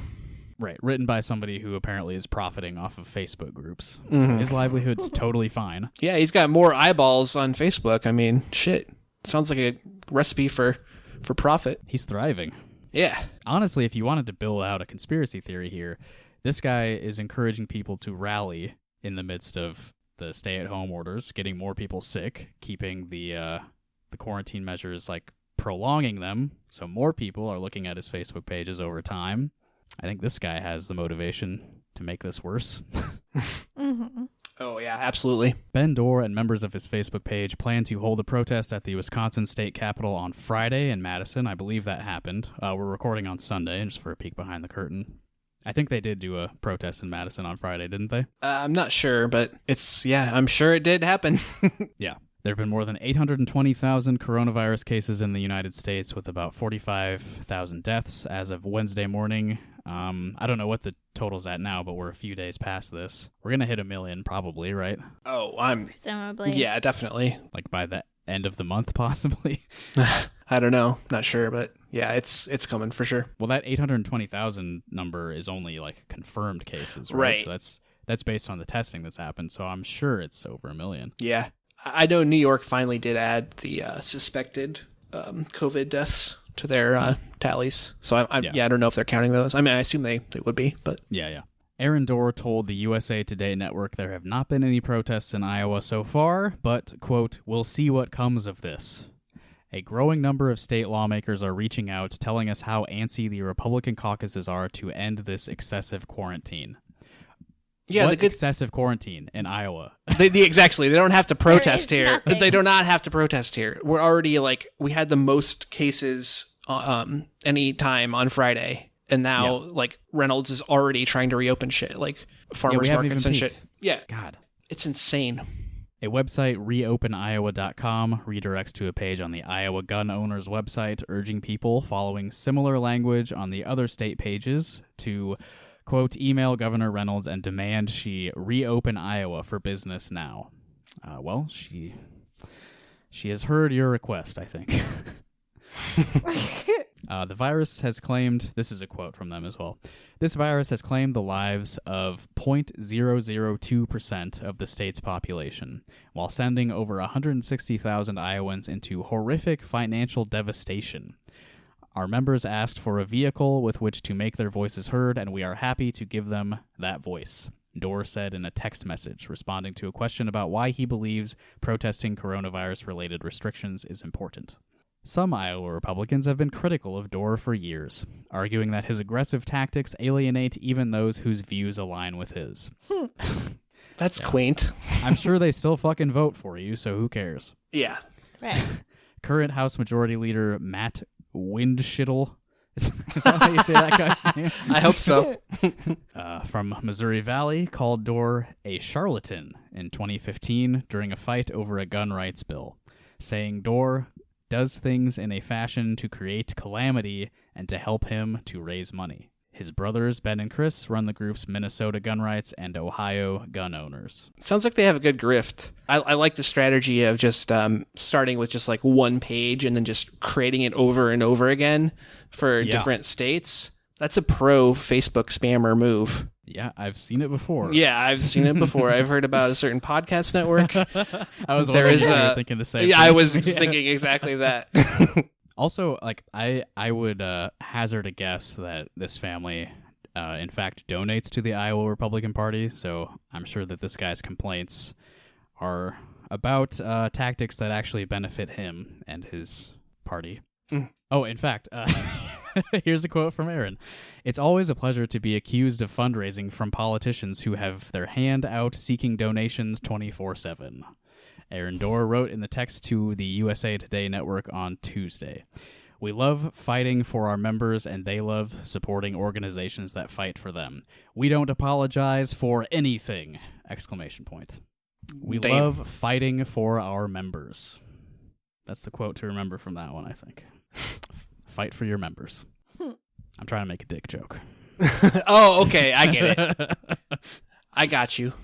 Speaker 1: Right, written by somebody who apparently is profiting off of Facebook groups. So his livelihood's totally fine.
Speaker 2: Yeah, he's got more eyeballs on Facebook. I mean, shit. Sounds like a recipe for profit.
Speaker 1: He's thriving.
Speaker 2: Yeah.
Speaker 1: Honestly, if you wanted to build out a conspiracy theory here, this guy is encouraging people to rally in the midst of the stay-at-home orders, getting more people sick, keeping the quarantine measures, like, prolonging them, so more people are looking at his Facebook pages over time. I think this guy has the motivation to make this worse.
Speaker 3: Mm-hmm.
Speaker 2: Oh, yeah, absolutely.
Speaker 1: Ben Dorr and members of his Facebook page plan to hold a protest at the Wisconsin State Capitol on Friday in Madison. I believe that happened. We're recording on Sunday, just for a peek behind the curtain. I think they did do a protest in Madison on Friday, didn't they?
Speaker 2: I'm not sure, but I'm sure it did happen.
Speaker 1: Yeah. There have been more than 820,000 coronavirus cases in the United States, with about 45,000 deaths as of Wednesday morning. I don't know what the total's at now, but we're a few days past this. We're going to hit 1 million probably, right?
Speaker 2: Oh,
Speaker 3: Presumably.
Speaker 2: yeah, definitely.
Speaker 1: Like by the end of the month, possibly.
Speaker 2: I don't know. Not sure, but yeah, it's coming for sure.
Speaker 1: Well, that 820,000 number is only like confirmed cases, right?
Speaker 2: Right.
Speaker 1: So that's based on the testing that's happened, so I'm sure it's over 1 million.
Speaker 2: Yeah. I know New York finally did add the suspected COVID deaths to their tallies. So I don't know if they're counting those. I mean, I assume they would be, but
Speaker 1: Yeah. Aaron Dorr told the USA Today network there have not been any protests in Iowa so far, but, quote, "we'll see what comes of this." A growing number of state lawmakers are reaching out, telling us how antsy the Republican caucuses are to end this excessive quarantine.
Speaker 2: Yeah,
Speaker 1: what excessive quarantine in Iowa?
Speaker 2: Exactly. They don't have to protest
Speaker 3: There is
Speaker 2: here.
Speaker 3: nothing.
Speaker 2: They do not have to protest here. We're already we had the most cases any time on Friday, and now Reynolds is already trying to reopen shit like farmers markets and shit. Yeah,
Speaker 1: God,
Speaker 2: it's insane.
Speaker 1: A website, reopeniowa.com, redirects to a page on the Iowa gun owners website urging people following similar language on the other state pages to, quote, email Governor Reynolds and demand she reopen Iowa for business now. Well, she has heard your request, I think. The virus has claimed, this is a quote from them as well, this virus has claimed the lives of 0.002% of the state's population, while sending over 160,000 Iowans into horrific financial devastation. Our members asked for a vehicle with which to make their voices heard, and we are happy to give them that voice, Dorr said in a text message, responding to a question about why he believes protesting coronavirus-related restrictions is important. Some Iowa Republicans have been critical of Dorr for years, arguing that his aggressive tactics alienate even those whose views align with his.
Speaker 2: That's quaint.
Speaker 1: I'm sure they still fucking vote for you, so who cares?
Speaker 2: Yeah.
Speaker 3: Right.
Speaker 1: Current House Majority Leader Matt Windschittle, is that how you say that guy's name?
Speaker 2: I hope so.
Speaker 1: From Missouri Valley, called Dorr a charlatan in 2015 during a fight over a gun rights bill, saying Dorr does things in a fashion to create calamity and to help him to raise money. His brothers, Ben and Chris, run the groups Minnesota Gun Rights and Ohio Gun Owners.
Speaker 2: Sounds like they have a good grift. I like the strategy of just starting with just one page and then just creating it over and over again for different states. That's a pro Facebook spammer move.
Speaker 1: Yeah, I've seen it before.
Speaker 2: Yeah, I've seen it before. I've heard about a certain podcast network.
Speaker 1: I was thinking the same.
Speaker 2: Yeah, I was thinking exactly that.
Speaker 1: Also, I would hazard a guess that this family, in fact, donates to the Iowa Republican Party. So I'm sure that this guy's complaints are about tactics that actually benefit him and his party.
Speaker 2: Mm.
Speaker 1: Oh, in fact, here's a quote from Aaron. It's always a pleasure to be accused of fundraising from politicians who have their hand out seeking donations 24/7. Aaron Dorr wrote in the text to the USA Today network on Tuesday. We love fighting for our members, and they love supporting organizations that fight for them. We don't apologize for anything! Exclamation point. We love fighting for our members. That's the quote to remember from that one, I think. Fight for your members. I'm trying to make a dick joke.
Speaker 2: Oh, okay. I get it. I got you.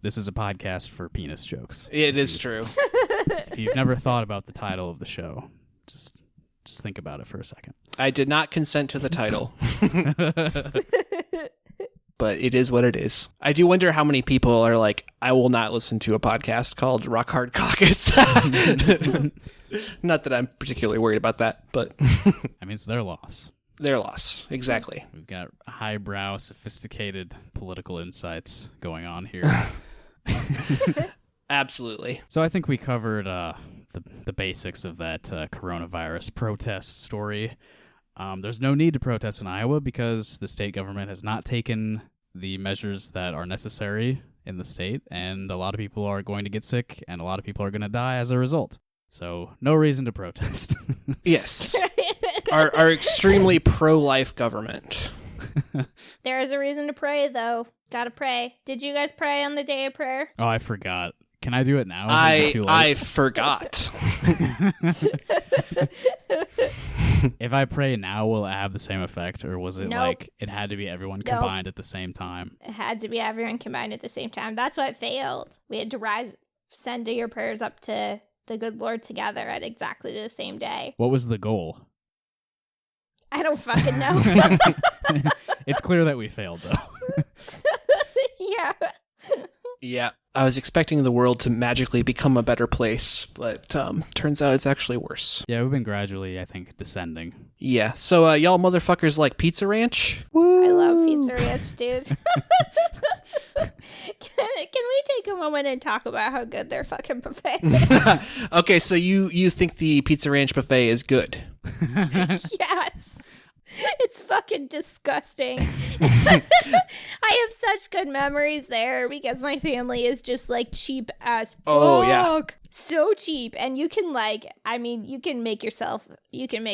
Speaker 1: This is a podcast for penis jokes.
Speaker 2: It is true.
Speaker 1: If you've never thought about the title of the show, just think about it for a second.
Speaker 2: I did not consent to the title. But it is what it is. I do wonder how many people are like, I will not listen to a podcast called Rock Hard Caucus. Not that I'm particularly worried about that, but
Speaker 1: I mean, it's their loss.
Speaker 2: Their loss. Exactly.
Speaker 1: We've got highbrow, sophisticated political insights going on here.
Speaker 2: Absolutely.
Speaker 1: So I think we covered the basics of that coronavirus protest story. There's no need to protest in Iowa because the state government has not taken the measures that are necessary in the state, and a lot of people are going to get sick, and a lot of people are going to die as a result. So no reason to protest.
Speaker 2: Yes. Our extremely pro-life government.
Speaker 3: There is a reason to pray, though. Gotta pray. Did you guys pray on the day of prayer?
Speaker 1: Oh, I forgot. Can I do it now? Is it too late?
Speaker 2: I forgot.
Speaker 1: If I pray now, will it have the same effect, or was it
Speaker 3: Nope.
Speaker 1: like it had to be everyone combined at the same time?
Speaker 3: It had to be everyone combined at the same time. That's what failed. We had to send your prayers up to the good Lord together at exactly the same day.
Speaker 1: What was the goal?
Speaker 3: I don't fucking know.
Speaker 1: It's clear that we failed, though.
Speaker 3: Yeah.
Speaker 2: Yeah. I was expecting the world to magically become a better place, but turns out it's actually worse.
Speaker 1: Yeah, we've been gradually, I think, descending.
Speaker 2: Yeah. So y'all motherfuckers like Pizza Ranch?
Speaker 3: I love Pizza Ranch, dude. Can we take a moment and talk about how good their fucking buffet is?
Speaker 2: Okay, so you think the Pizza Ranch buffet is good?
Speaker 3: Yes. It's fucking disgusting. I have such good memories there because my family is just like cheap as fuck.
Speaker 2: Oh, yeah.
Speaker 3: So cheap. And you can you can make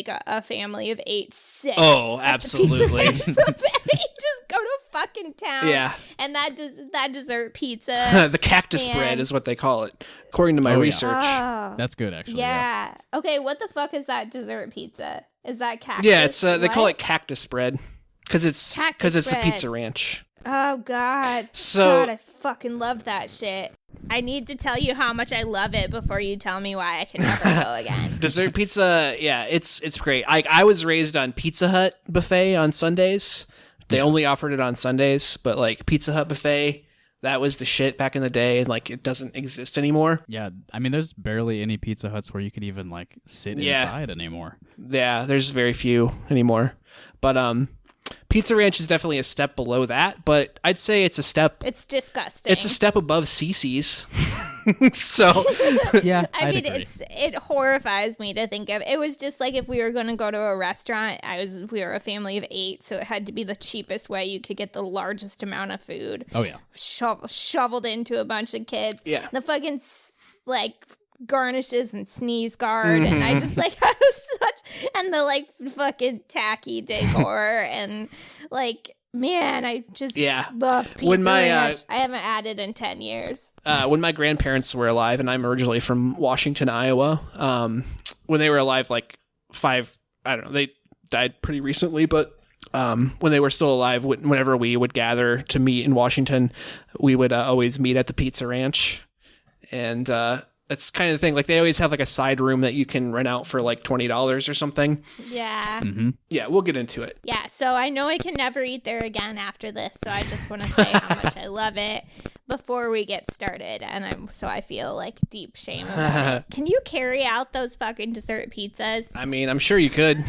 Speaker 3: a family of 8 sick.
Speaker 2: Oh, absolutely.
Speaker 3: Just go to fucking town.
Speaker 2: Yeah.
Speaker 3: And that dessert pizza.
Speaker 2: The cactus bread is what they call it, according to my research.
Speaker 3: Oh.
Speaker 1: That's good, actually.
Speaker 3: Yeah. Okay, what the fuck is that dessert pizza? Is that cactus?
Speaker 2: Yeah, it's they call
Speaker 3: what?
Speaker 2: it cactus bread because it's the Pizza Ranch.
Speaker 3: Oh God.
Speaker 2: So
Speaker 3: God, I fucking love that shit. I need to tell you how much I love it before you tell me why I can never go again.
Speaker 2: Dessert pizza, yeah, it's great. I was raised on Pizza Hut buffet on Sundays. They only offered it on Sundays, but like Pizza Hut buffet, that was the shit back in the day, and like it doesn't exist anymore.
Speaker 1: Yeah, I mean, there's barely any Pizza Huts where you can even like sit inside anymore.
Speaker 2: Yeah, there's very few anymore. But Pizza Ranch is definitely a step below that, but I'd say it's a step.
Speaker 3: It's disgusting.
Speaker 2: It's a step above Cece's. So
Speaker 1: Yeah,
Speaker 3: I mean,
Speaker 1: agree.
Speaker 3: it horrifies me to think of. It was just like if we were going to go to a restaurant. We were a family of 8, so it had to be the cheapest way you could get the largest amount of food.
Speaker 1: Oh yeah.
Speaker 3: Shoveled into a bunch of kids.
Speaker 2: Yeah.
Speaker 3: The fucking like garnishes and sneeze guard, and I just like have such and the like fucking tacky decor and like. Man, I just love Pizza Ranch. I haven't added in 10 years.
Speaker 2: When my grandparents were alive, and I'm originally from Washington, Iowa, when they were alive, like they died pretty recently, but when they were still alive, whenever we would gather to meet in Washington, we would always meet at the Pizza Ranch. And that's kind of the thing. Like, they always have like a side room that you can rent out for like $20 or something.
Speaker 3: Yeah.
Speaker 1: Mm-hmm.
Speaker 2: Yeah, we'll get into it.
Speaker 3: Yeah, so I know I can never eat there again after this, so I just want to say how much I love it before we get started, and I feel like deep shame about it. Can you carry out those fucking dessert pizzas?
Speaker 2: I mean, I'm sure you could.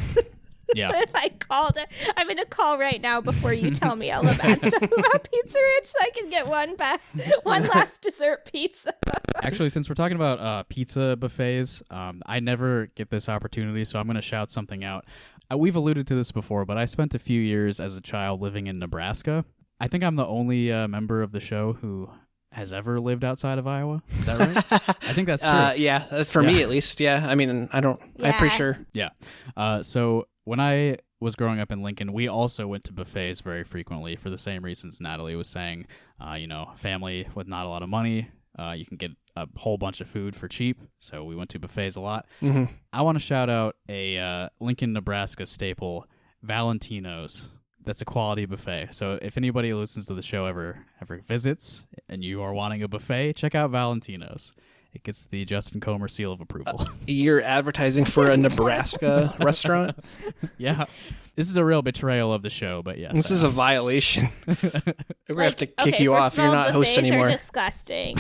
Speaker 1: Yeah.
Speaker 3: If I called it, I'm gonna call right now before you tell me all the bad stuff about Pizza Ranch, so I can get one last dessert pizza.
Speaker 1: Actually, since we're talking about pizza buffets, I never get this opportunity, so I'm going to shout something out. We've alluded to this before, but I spent a few years as a child living in Nebraska. I think I'm the only member of the show who has ever lived outside of Iowa. Is that right? I think that's true.
Speaker 2: Yeah, that's for me at least. Yeah, I mean, I'm pretty sure.
Speaker 1: Yeah. So when I was growing up in Lincoln, we also went to buffets very frequently for the same reasons Natalie was saying. Family with not a lot of money, you can get a whole bunch of food for cheap, so we went to buffets a lot.
Speaker 2: Mm-hmm.
Speaker 1: I want to shout out a Lincoln, Nebraska staple, Valentino's. That's a quality buffet. So if anybody who listens to the show ever visits and you are wanting a buffet, check out Valentino's. It gets the Justin Comer seal of approval.
Speaker 2: You're advertising for a Nebraska restaurant?
Speaker 1: Yeah. This is a real betrayal of the show, but yes.
Speaker 2: This is a violation. We're going to have to kick you off. You're not host anymore.
Speaker 3: Buffets are disgusting.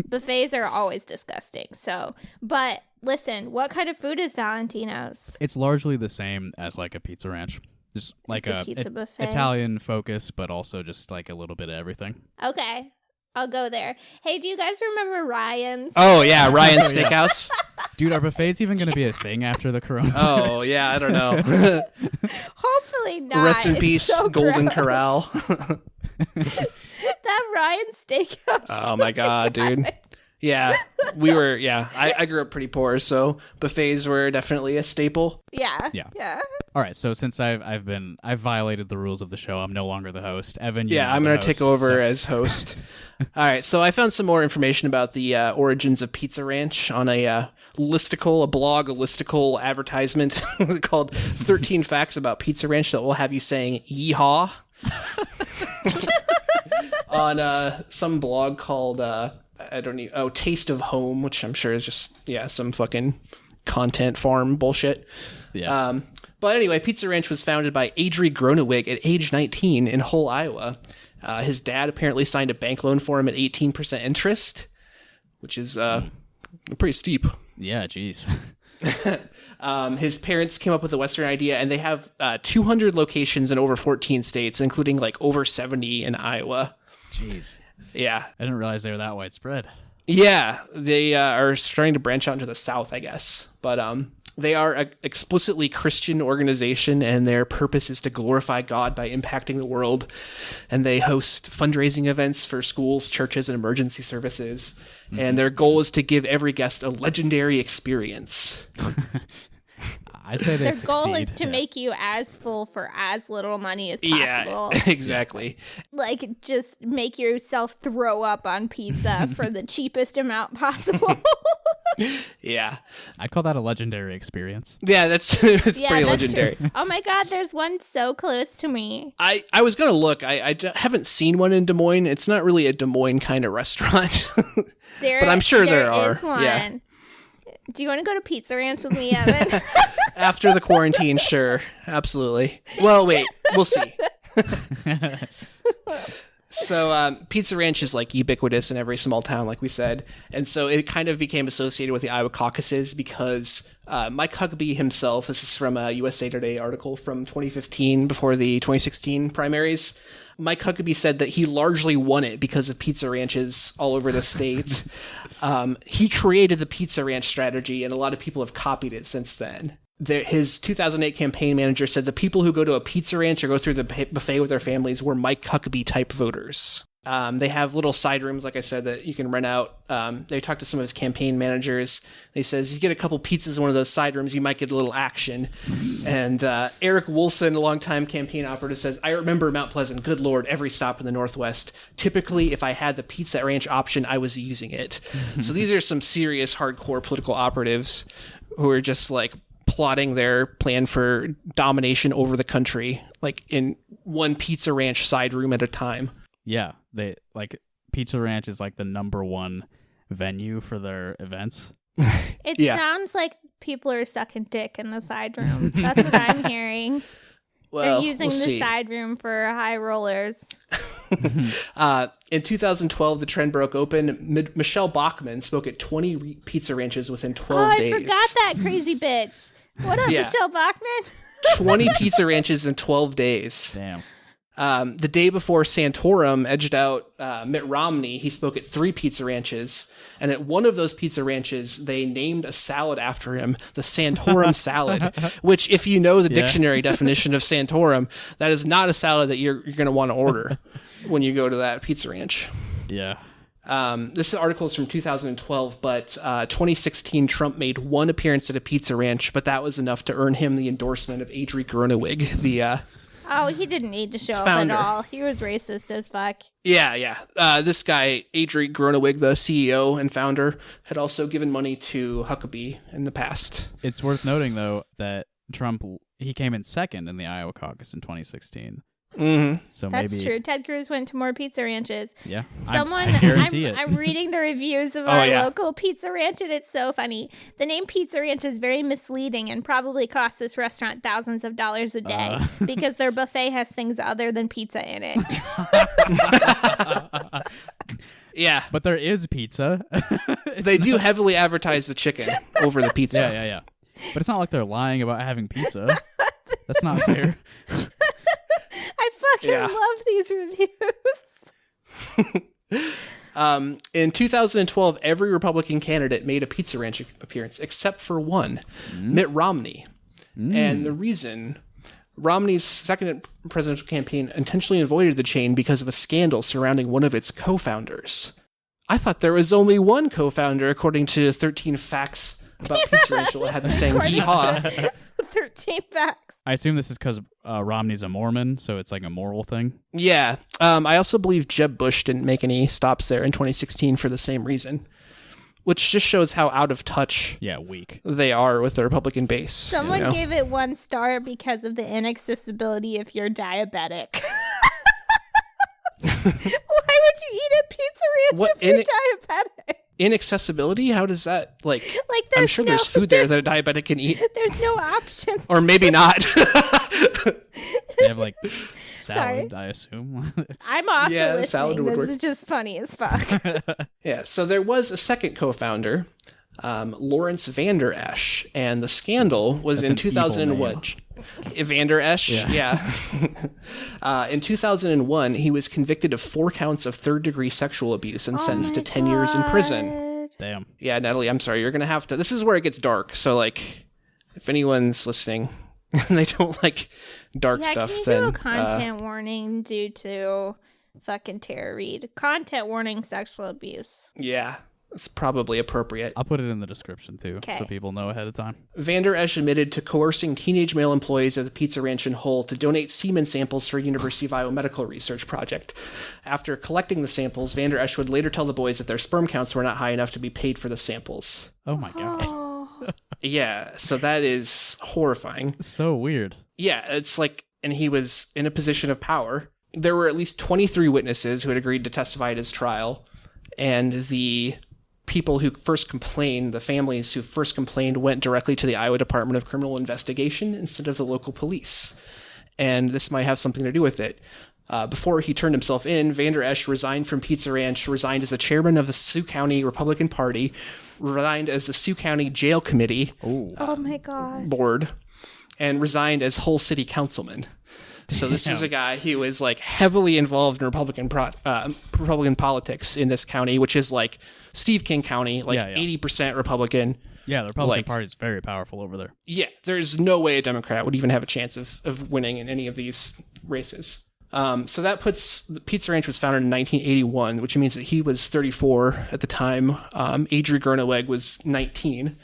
Speaker 3: Buffets are always disgusting. So, but listen, what kind of food is Valentino's?
Speaker 1: It's largely the same as like a Pizza Ranch. Just like
Speaker 3: a pizza buffet.
Speaker 1: Italian focus, but also just like a little bit of everything.
Speaker 3: Okay. I'll go there. Hey, do you guys remember Ryan's?
Speaker 2: Oh, yeah, Ryan's Steakhouse.
Speaker 1: Dude, are buffets even going to be a thing after the coronavirus?
Speaker 2: Oh, yeah, I don't know.
Speaker 3: Hopefully not.
Speaker 2: Rest in
Speaker 3: It's
Speaker 2: peace,
Speaker 3: so
Speaker 2: Golden
Speaker 3: gross.
Speaker 2: Corral.
Speaker 3: That Ryan's Steakhouse.
Speaker 2: Oh, my God, dude. Yeah, I grew up pretty poor, so buffets were definitely a staple.
Speaker 3: Yeah.
Speaker 1: All right, so since I've violated the rules of the show, I'm no longer the host. Evan,
Speaker 2: I'm going to take over as host. All right, so I found some more information about the origins of Pizza Ranch on a listicle advertisement called 13 Facts About Pizza Ranch that will have you saying yeehaw. On some blog called Taste of Home, which I'm sure is just some fucking content farm bullshit.
Speaker 1: Yeah.
Speaker 2: But anyway, Pizza Ranch was founded by Adrie Gronewig at age 19 in Hull, Iowa. His dad apparently signed a bank loan for him at 18% interest, which is pretty steep.
Speaker 1: Yeah, jeez.
Speaker 2: His parents came up with the Western idea, and they have 200 locations in over 14 states, including like over 70 in Iowa.
Speaker 1: Jeez.
Speaker 2: Yeah.
Speaker 1: I didn't realize they were that widespread.
Speaker 2: Yeah, they are starting to branch out into the South, I guess. But they are an explicitly Christian organization, and their purpose is to glorify God by impacting the world. And they host fundraising events for schools, churches, and emergency services. Mm-hmm. And their goal is to give every guest a legendary experience.
Speaker 1: I'd say
Speaker 3: their goal is to make you as full for as little money as possible.
Speaker 2: Yeah, exactly.
Speaker 3: Like, just make yourself throw up on pizza for the cheapest amount possible.
Speaker 2: Yeah.
Speaker 1: I'd call that a legendary experience.
Speaker 2: Yeah, it's pretty legendary.
Speaker 3: True. Oh my God, there's one so close to me.
Speaker 2: I was going to look. I haven't seen one in Des Moines. It's not really a Des Moines kind of restaurant. But I'm sure there are.
Speaker 3: Is one. Yeah. Do you want to go to Pizza Ranch with me, Evan?
Speaker 2: After the quarantine, sure. Absolutely. Well, wait. We'll see. So Pizza Ranch is like ubiquitous in every small town, like we said. And so it kind of became associated with the Iowa caucuses because Mike Huckabee himself, this is from a USA Today article from 2015 before the 2016 primaries. Mike Huckabee said that he largely won it because of Pizza Ranches all over the state. He created the Pizza Ranch strategy, and a lot of people have copied it since then. His 2008 campaign manager said the people who go to a Pizza Ranch or go through the buffet with their families were Mike Huckabee-type voters. They have little side rooms, like I said, that you can rent out. They talked to some of his campaign managers. He says, you get a couple pizzas in one of those side rooms, you might get a little action. And Eric Wilson, a longtime campaign operative, says, I remember Mount Pleasant, good Lord, every stop in the Northwest. Typically, if I had the Pizza Ranch option, I was using it. So these are some serious, hardcore political operatives who are just like plotting their plan for domination over the country, like in one Pizza Ranch side room at a time.
Speaker 1: Yeah, they like Pizza Ranch is like the number one venue for their events.
Speaker 3: It sounds like people are sucking dick in the side room. That's what I'm hearing.
Speaker 2: Well,
Speaker 3: they're using the side room for high rollers.
Speaker 2: In 2012, the trend broke open. Michelle Bachmann spoke at 20 Pizza Ranches within 12 days.
Speaker 3: I forgot that crazy bitch. What up, Michelle Bachmann?
Speaker 2: 20 Pizza Ranches in 12 days.
Speaker 1: Damn.
Speaker 2: The day before Santorum edged out Mitt Romney, he spoke at 3 Pizza Ranches. And at one of those Pizza Ranches, they named a salad after him, the Santorum salad, which, if you know the dictionary definition of Santorum, that is not a salad that you're going to want to order when you go to that Pizza Ranch.
Speaker 1: Yeah.
Speaker 2: This article is from 2012, but 2016, Trump made one appearance at a Pizza Ranch, but that was enough to earn him the endorsement of Adri Grunewig, the
Speaker 3: Oh, he didn't need to show up
Speaker 2: founder.
Speaker 3: at all. He was racist as fuck.
Speaker 2: Yeah. This guy, Adri Grunewig, the CEO and founder, had also given money to Huckabee in the past.
Speaker 1: It's worth noting, though, that Trump, he came in second in the Iowa caucus in 2016.
Speaker 2: Mm-hmm.
Speaker 1: So
Speaker 3: That's true. Ted Cruz went to more Pizza Ranches.
Speaker 1: Yeah.
Speaker 3: I'm reading the reviews of our local Pizza Ranch, and it's so funny. The name Pizza Ranch is very misleading and probably costs this restaurant thousands of dollars a day because their buffet has things other than pizza in it.
Speaker 2: Yeah.
Speaker 1: But there is pizza.
Speaker 2: They do heavily advertise the chicken over the pizza.
Speaker 1: Yeah. But it's not like they're lying about having pizza. That's not fair.
Speaker 3: I fucking love these reviews.
Speaker 2: In 2012, every Republican candidate made a Pizza Ranch appearance except for one, Mitt Romney. And the reason, Romney's second presidential campaign intentionally avoided the chain because of a scandal surrounding one of its co-founders. I thought there was only one co-founder, according to 13 Facts About Pizza Ranch, that had me saying yeehaw.
Speaker 3: 13 Facts.
Speaker 1: I assume this is because Romney's a Mormon, so it's like a moral thing.
Speaker 2: Yeah. I also believe Jeb Bush didn't make any stops there in 2016 for the same reason, which just shows how out of touch
Speaker 1: weak
Speaker 2: they are with the Republican base.
Speaker 3: Someone gave it 1 star because of the inaccessibility if you're diabetic. Why would you eat a Pizza Ranch if you're diabetic?
Speaker 2: Inaccessibility? How does that, like I'm sure
Speaker 3: no,
Speaker 2: there's food there that a diabetic can eat.
Speaker 3: There's no option.
Speaker 2: Or maybe not.
Speaker 1: They have like salad, I assume.
Speaker 3: I'm also listening.
Speaker 2: Salad would
Speaker 3: this
Speaker 2: work.
Speaker 3: is just funny as fuck.
Speaker 2: Yeah, so there was a second co-founder, Lawrence Vander Esch, and the scandal was in 2001. Evander Esch, yeah. In 2001, he was convicted of 4 counts of third-degree sexual abuse and sentenced to 10 years in prison.
Speaker 1: Damn.
Speaker 2: Yeah, Natalie, I'm sorry. You're going to have to... This is where it gets dark. So, like, if anyone's listening and they don't like dark stuff,
Speaker 3: can you
Speaker 2: then...
Speaker 3: do a content warning due to fucking Tara Reid? Content warning, sexual abuse.
Speaker 2: Yeah, it's probably appropriate.
Speaker 1: I'll put it in the description, too,
Speaker 3: Okay.
Speaker 1: so people know ahead of time.
Speaker 2: Vander Esch admitted to coercing teenage male employees of the Pizza Ranch in Hull to donate semen samples for a University of Iowa medical research project. After collecting the samples, Vander Esch would later tell the boys that their sperm counts were not high enough to be paid for the samples.
Speaker 1: Oh, my God.
Speaker 3: Oh.
Speaker 2: Yeah, so that is horrifying.
Speaker 1: So weird.
Speaker 2: Yeah, it's like, and he was in a position of power. There were at least 23 witnesses who had agreed to testify at his trial, and the people who first complained, the families who first complained, went directly to the Iowa Department of Criminal Investigation instead of the local police. And this might have something to do with it. Before he turned himself in, Vander Esch resigned from Pizza Ranch, resigned as the chairman of the Sioux County Republican Party, resigned as the Sioux County Jail Committee
Speaker 3: Oh my God.
Speaker 2: board, and resigned as Hull City Councilman. So this is a guy who is like heavily involved in Republican politics in this county, which is like Steve King County, like 80% Republican.
Speaker 1: Yeah, the Republican Party is very powerful over there.
Speaker 2: Yeah, there's no way a Democrat would even have a chance of winning in any of these races. So that puts the Pizza Ranch was founded in 1981, which means that he was 34 at the time. Adri Gernoweg was 19.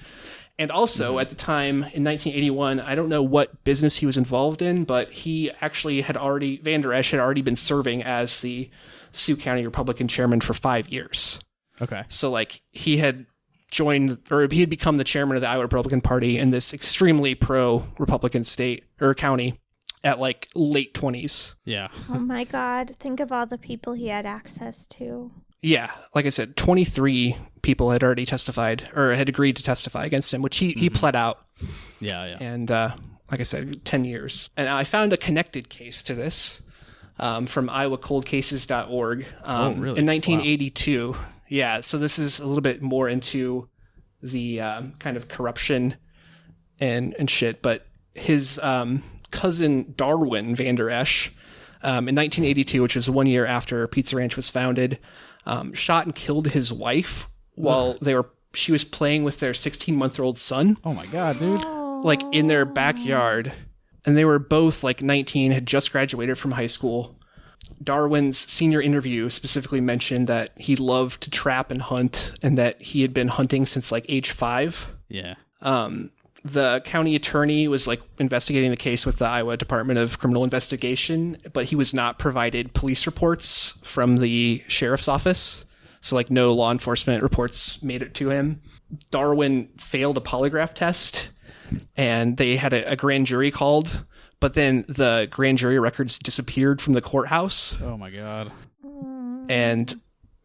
Speaker 2: And also, at the time, in 1981, I don't know what business he was involved in, but he actually Vander Esch had already been serving as the Sioux County Republican chairman for 5 years.
Speaker 1: Okay.
Speaker 2: So, like, he had become the chairman of the Iowa Republican Party in this extremely pro-Republican state, or county, at, like, late 20s.
Speaker 1: Yeah.
Speaker 3: Oh my God. Think of all the people he had access to.
Speaker 2: Yeah, like I said, 23 people had already testified, or had agreed to testify against him, which he pled out.
Speaker 1: Yeah.
Speaker 2: And like I said, 10 years. And I found a connected case to this from iowacoldcases.org
Speaker 1: Really?
Speaker 2: in 1982. Wow. Yeah, so this is a little bit more into the kind of corruption and shit. But his cousin Darwin Vander Esch, in 1982, which was 1 year after Pizza Ranch was founded, shot and killed his wife while she was playing with their 16-month-old son.
Speaker 1: Oh my God, dude.
Speaker 2: Like in their backyard. And they were both like 19, had just graduated from high school. Darwin's senior interview specifically mentioned that he loved to trap and hunt and that he had been hunting since like age 5.
Speaker 1: Yeah.
Speaker 2: The county attorney was like investigating the case with the Iowa Department of Criminal Investigation, but he was not provided police reports from the sheriff's office. So like no law enforcement reports made it to him. Darwin failed a polygraph test and they had a grand jury called, but then the grand jury records disappeared from the courthouse.
Speaker 1: Oh my God.
Speaker 2: And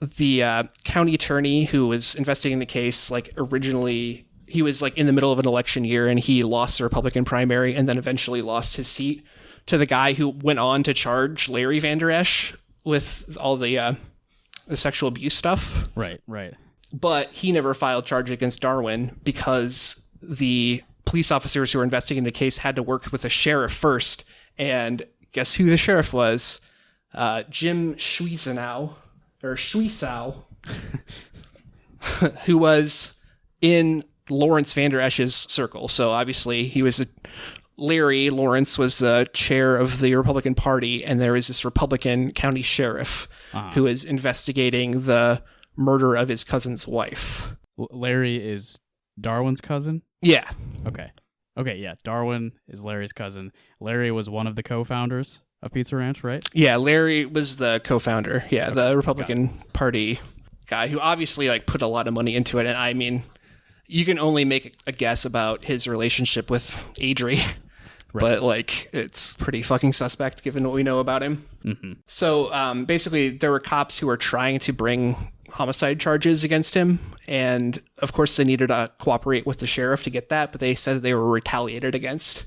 Speaker 2: the county attorney who was investigating the case, like originally, he was like in the middle of an election year and he lost the Republican primary and then eventually lost his seat to the guy who went on to charge Larry Vander Esch with all the sexual abuse stuff.
Speaker 1: Right.
Speaker 2: But he never filed charges against Darwin because the police officers who were investigating the case had to work with the sheriff first. And guess who the sheriff was? Jim Schwiesow, who was in Lawrence Vander Esch's circle. So obviously he was Larry Lawrence was the chair of the Republican Party, and there is this Republican county sheriff who is investigating the murder of his cousin's wife.
Speaker 1: Larry is Darwin's cousin?
Speaker 2: Yeah.
Speaker 1: Okay, yeah. Darwin is Larry's cousin. Larry was one of the co-founders of Pizza Ranch, right?
Speaker 2: Yeah, Larry was the co-founder. Yeah, okay. The Republican Party guy who obviously like put a lot of money into it. And I mean, you can only make a guess about his relationship with Adri. Right. But, like, it's pretty fucking suspect given what we know about him. Mm-hmm. So, basically, there were cops who were trying to bring homicide charges against him. And, of course, they needed to cooperate with the sheriff to get that. But they said that they were retaliated against.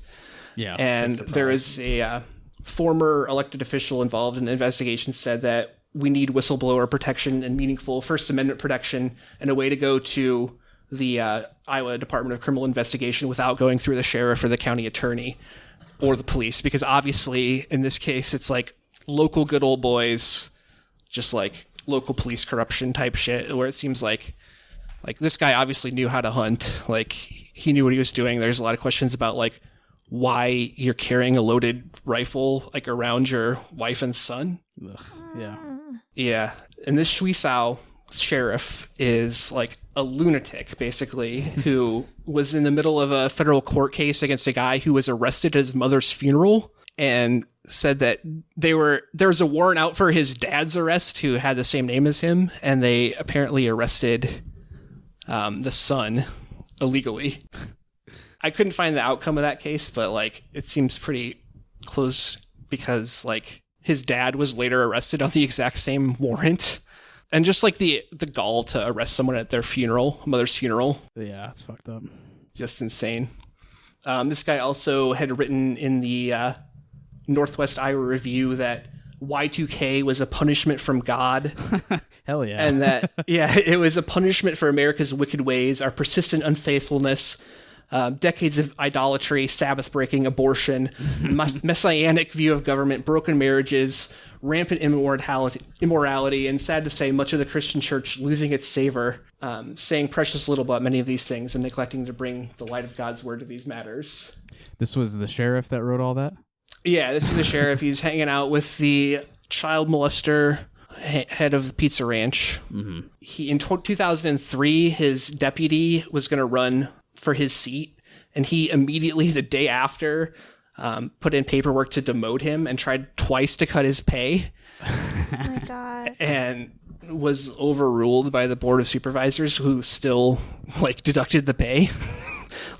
Speaker 1: Yeah.
Speaker 2: And there is a former elected official involved in the investigation said that we need whistleblower protection and meaningful First Amendment protection and a way to go to the Iowa Department of Criminal Investigation without going through the sheriff or the county attorney. or the police, because obviously in this case it's like local good old boys, just like local police corruption type shit, where it seems like this guy obviously knew how to hunt, like he knew what he was doing. There's a lot of questions about like why you're carrying a loaded rifle like around your wife and son.
Speaker 1: Ugh, yeah.
Speaker 2: Yeah. And this Shuisao sheriff is like a lunatic, basically, who was in the middle of a federal court case against a guy who was arrested at his mother's funeral, and said that there was a warrant out for his dad's arrest who had the same name as him, and they apparently arrested the son illegally. I couldn't find the outcome of that case, but like it seems pretty close, because like his dad was later arrested on the exact same warrant. And just like the gall to arrest someone at their funeral, mother's funeral.
Speaker 1: Yeah, it's fucked up.
Speaker 2: Just insane. This guy also had written in the Northwest Iowa Review that Y2K was a punishment from God.
Speaker 1: Hell yeah.
Speaker 2: And that, it was a punishment for America's wicked ways, our persistent unfaithfulness, decades of idolatry, Sabbath breaking, abortion, messianic view of government, broken marriages, rampant immorality, and sad to say, much of the Christian church losing its savor, saying precious little about many of these things and neglecting to bring the light of God's word to these matters.
Speaker 1: This was the sheriff that wrote all that?
Speaker 2: Yeah, this is the sheriff. He's hanging out with the child molester head of the Pizza Ranch. Mm-hmm. In 2003, his deputy was going to run for his seat, and he immediately, the day after, put in paperwork to demote him and tried twice to cut his pay.
Speaker 3: Oh my God.
Speaker 2: And was overruled by the board of supervisors, who still like deducted the pay.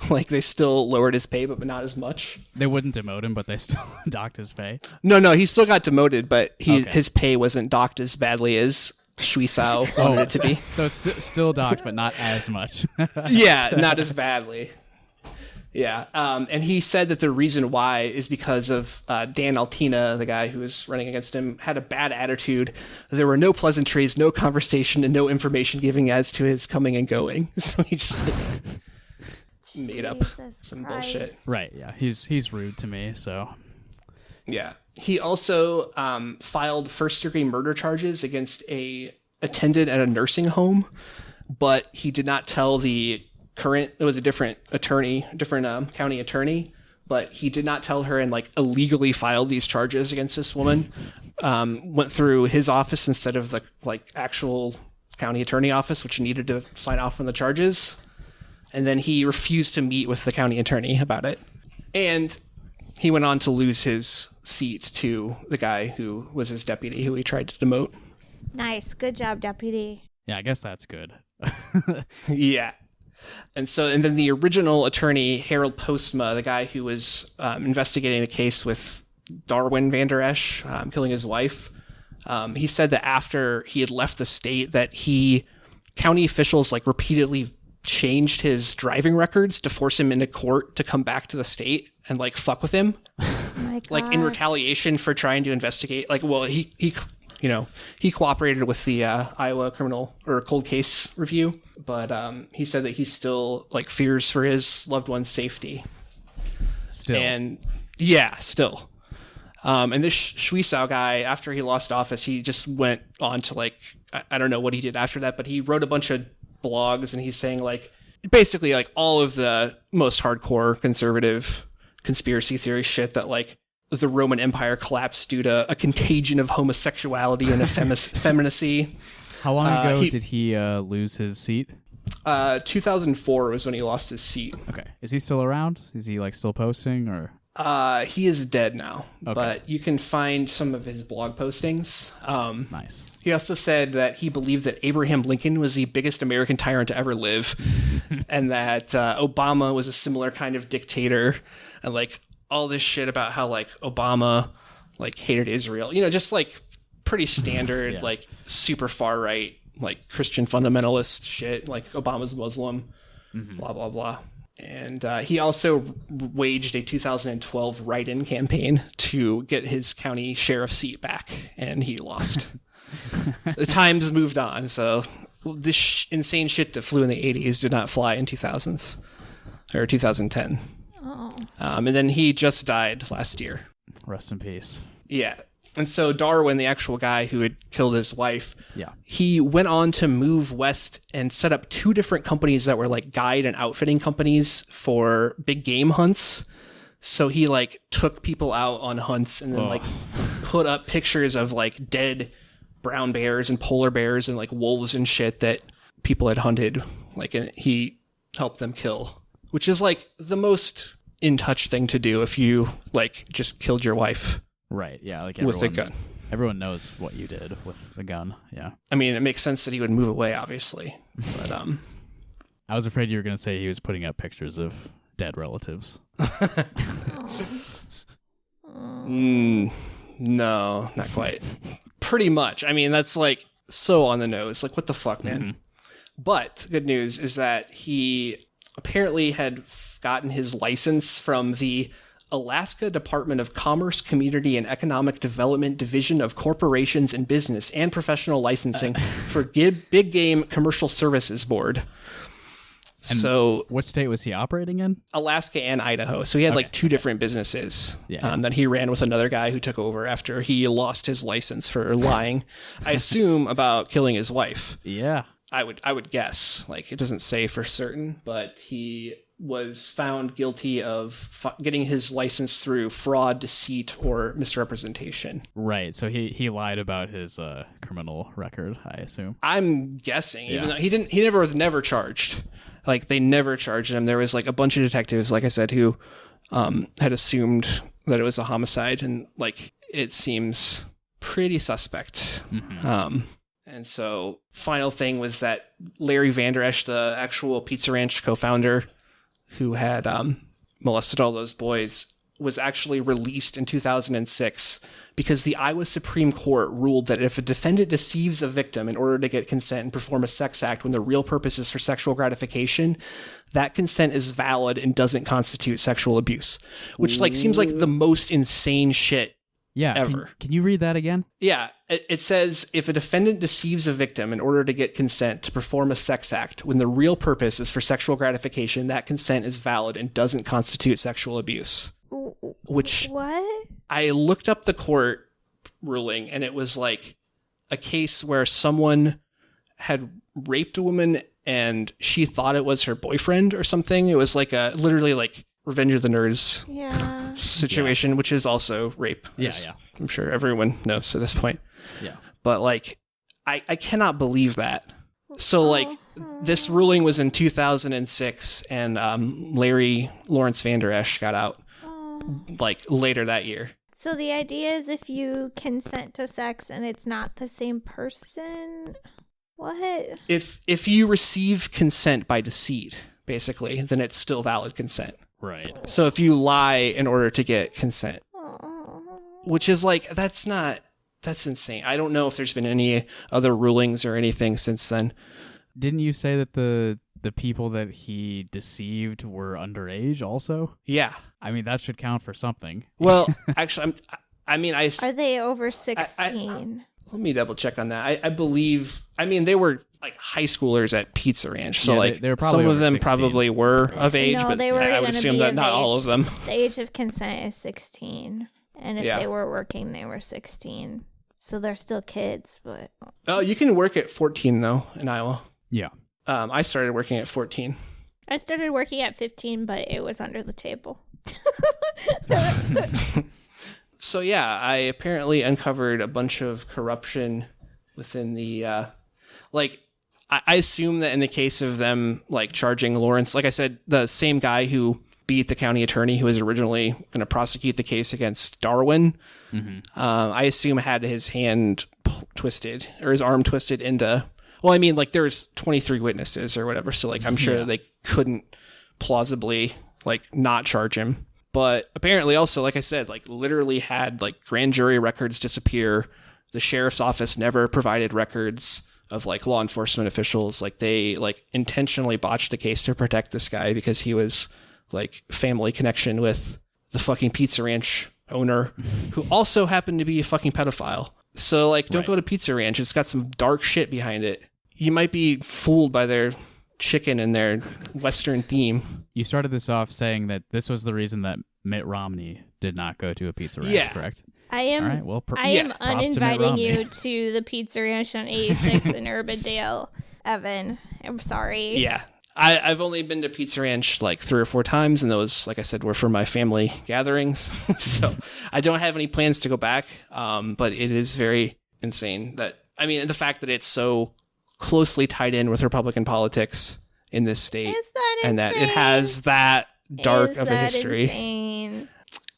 Speaker 2: Like they still lowered his pay, but not as much.
Speaker 1: They wouldn't demote him, but they still docked his pay.
Speaker 2: No, he still got demoted, but his pay wasn't docked as badly as Shuisao wanted it to be.
Speaker 1: So it's still docked, but not as much.
Speaker 2: Yeah, not as badly. Yeah, and he said that the reason why is because of Dan Altina, the guy who was running against him, had a bad attitude. There were no pleasantries, no conversation, and no information giving as to his coming and going. So he just made up some bullshit.
Speaker 1: Right, yeah. He's rude to me, so.
Speaker 2: Yeah. He also filed first-degree murder charges against a attendant at a nursing home, but he did not tell it was a different attorney, county attorney, but he did not tell her and like illegally filed these charges against this woman. Went through his office instead of the like actual county attorney office, which needed to sign off on the charges. And then he refused to meet with the county attorney about it. And he went on to lose his seat to the guy who was his deputy, who he tried to demote.
Speaker 3: Nice. Good job, deputy.
Speaker 1: Yeah, I guess that's good.
Speaker 2: Yeah. And then the original attorney, Harold Postma, the guy who was investigating the case with Darwin Van Der Esch killing his wife, he said that after he had left the state that county officials like repeatedly changed his driving records to force him into court to come back to the state and like fuck with him.
Speaker 3: Oh my gosh.
Speaker 2: Like in retaliation for trying to investigate. Like, well, he cooperated with the Iowa criminal or cold case review, but he said that he still like fears for his loved one's safety.
Speaker 1: Still.
Speaker 2: And yeah, still. And this Shuisao guy, after he lost office, he just went on to like, I don't know what he did after that, but he wrote a bunch of blogs and he's saying like, basically like all of the most hardcore conservative conspiracy theory shit that like the Roman Empire collapsed due to a contagion of homosexuality and effeminacy.
Speaker 1: How long ago did he lose his seat?
Speaker 2: 2004 was when he lost his seat.
Speaker 1: Okay. Is he still around? Is he like still posting or?
Speaker 2: He is dead now,
Speaker 1: okay.
Speaker 2: But you can find some of his blog postings.
Speaker 1: Nice.
Speaker 2: He also said that he believed that Abraham Lincoln was the biggest American tyrant to ever live, and that Obama was a similar kind of dictator, and like all this shit about how like Obama like hated Israel. You know, just like pretty standard,
Speaker 1: yeah.
Speaker 2: Like super far right, like Christian fundamentalist shit. Like Obama's Muslim, blah blah blah. And he also waged a 2012 write-in campaign to get his county sheriff seat back, and he lost. The times moved on, so this insane shit that flew in the 80s did not fly in 2000s or 2010.
Speaker 3: Oh.
Speaker 2: And then he just died last year.
Speaker 1: Rest in peace.
Speaker 2: Yeah. And so Darwin, the actual guy who had killed his wife,
Speaker 1: Yeah.
Speaker 2: he went on to move west and set up 2 different companies that were like guide and outfitting companies for big game hunts. So he like took people out on hunts and then like put up pictures of like dead brown bears and polar bears and like wolves and shit that people had hunted. Like, and he helped them kill, which is like the most in touch thing to do if you like just killed your wife.
Speaker 1: Right, yeah, like
Speaker 2: with a gun.
Speaker 1: Everyone knows what you did with the gun, yeah.
Speaker 2: I mean, it makes sense that he would move away, obviously. But
Speaker 1: I was afraid you were going to say he was putting up pictures of dead relatives.
Speaker 2: No, not quite. Pretty much. I mean, that's like so on the nose. Like, what the fuck, man? Mm-hmm. But good news is that he apparently had gotten his license from the Alaska Department of Commerce, Community, and Economic Development Division of Corporations and Business and Professional Licensing for Big Game Commercial Services Board.
Speaker 1: And
Speaker 2: so
Speaker 1: what state was he operating in?
Speaker 2: Alaska and Idaho. So he had like 2 different businesses that he ran with another guy who took over after he lost his license for lying, I assume, about killing his wife.
Speaker 1: Yeah.
Speaker 2: I would guess. Like, it doesn't say for certain, but he was found guilty of getting his license through fraud, deceit, or misrepresentation.
Speaker 1: Right. So he lied about his criminal record, I assume.
Speaker 2: I'm guessing, even though he was never charged. Like, they never charged him. There was like a bunch of detectives, like I said, who had assumed that it was a homicide, and like it seems pretty suspect. Mm-hmm. And so, final thing was that Larry Vander Esch, the actual Pizza Ranch co-founder who had molested all those boys, was actually released in 2006 because the Iowa Supreme Court ruled that if a defendant deceives a victim in order to get consent and perform a sex act when the real purpose is for sexual gratification, that consent is valid and doesn't constitute sexual abuse, which like seems like the most insane shit ever.
Speaker 1: Can you read that again?
Speaker 2: Yeah. It says, if a defendant deceives a victim in order to get consent to perform a sex act when the real purpose is for sexual gratification, that consent is valid and doesn't constitute sexual abuse. Which
Speaker 3: what?
Speaker 2: I looked up the court ruling, and it was like a case where someone had raped a woman and she thought it was her boyfriend or something. It was like a literally like Revenge of the Nerds situation, which is also rape.
Speaker 1: Yeah.
Speaker 2: I'm sure everyone knows at this point.
Speaker 1: Yeah.
Speaker 2: But like, I cannot believe that. So like, this ruling was in 2006, and Larry Lawrence Vander Esch got out like later that year.
Speaker 3: So the idea is if you consent to sex and it's not the same person, what?
Speaker 2: If you receive consent by deceit, basically, then it's still valid consent.
Speaker 1: Right.
Speaker 2: So if you lie in order to get consent, which is like, that's insane. I don't know if there's been any other rulings or anything since then.
Speaker 1: Didn't you say that the people that he deceived were underage also?
Speaker 2: Yeah.
Speaker 1: I mean, that should count for something.
Speaker 2: Well, actually,
Speaker 3: are they over 16?
Speaker 2: Let me double check on that. I believe, they were like high schoolers at Pizza Ranch. So like
Speaker 1: they were probably
Speaker 2: some of them
Speaker 1: 16.
Speaker 2: probably were of age,
Speaker 3: No,
Speaker 2: but
Speaker 3: they were
Speaker 2: I would assume that not all of them.
Speaker 3: The age of consent is 16. And if they were working, they were 16. So they're still kids, but...
Speaker 2: Oh, you can work at 14, though, in Iowa.
Speaker 1: Yeah.
Speaker 2: I started working at 14.
Speaker 3: I started working at 15, but it was under the table.
Speaker 2: So, yeah, I apparently uncovered a bunch of corruption within the... I assume that in the case of them, like, charging Lawrence... Like I said, the same guy who beat the county attorney who was originally going to prosecute the case against Darwin, I assume had his hand twisted, or his arm twisted into... Well, there's 23 witnesses or whatever, so, I'm sure they couldn't plausibly, not charge him. But apparently also, like I said, literally had, grand jury records disappear. The sheriff's office never provided records of, law enforcement officials. They, intentionally botched the case to protect this guy because he was, family connection with the fucking Pizza Ranch owner, who also happened to be a fucking pedophile. So, don't go to Pizza Ranch. It's got some dark shit behind it. You might be fooled by their chicken in their Western theme.
Speaker 1: You started this off saying that this was the reason that Mitt Romney did not go to a Pizza Ranch, correct?
Speaker 3: I am.
Speaker 1: All right, well,
Speaker 3: I am
Speaker 1: props to Mitt
Speaker 3: uninviting
Speaker 1: Romney.
Speaker 3: you to the Pizza Ranch on 86th and Urbandale, Evan. I'm sorry.
Speaker 2: Yeah. I've only been to Pizza Ranch like 3 or 4 times, and those, like I said, were for my family gatherings. So I don't have any plans to go back, but it is very insane that, I mean, the fact that it's so closely tied in with Republican politics in this state,
Speaker 3: Is that
Speaker 2: and that it
Speaker 3: insane?
Speaker 2: has that dark
Speaker 3: Is
Speaker 2: of a
Speaker 3: that
Speaker 2: history.
Speaker 3: Insane?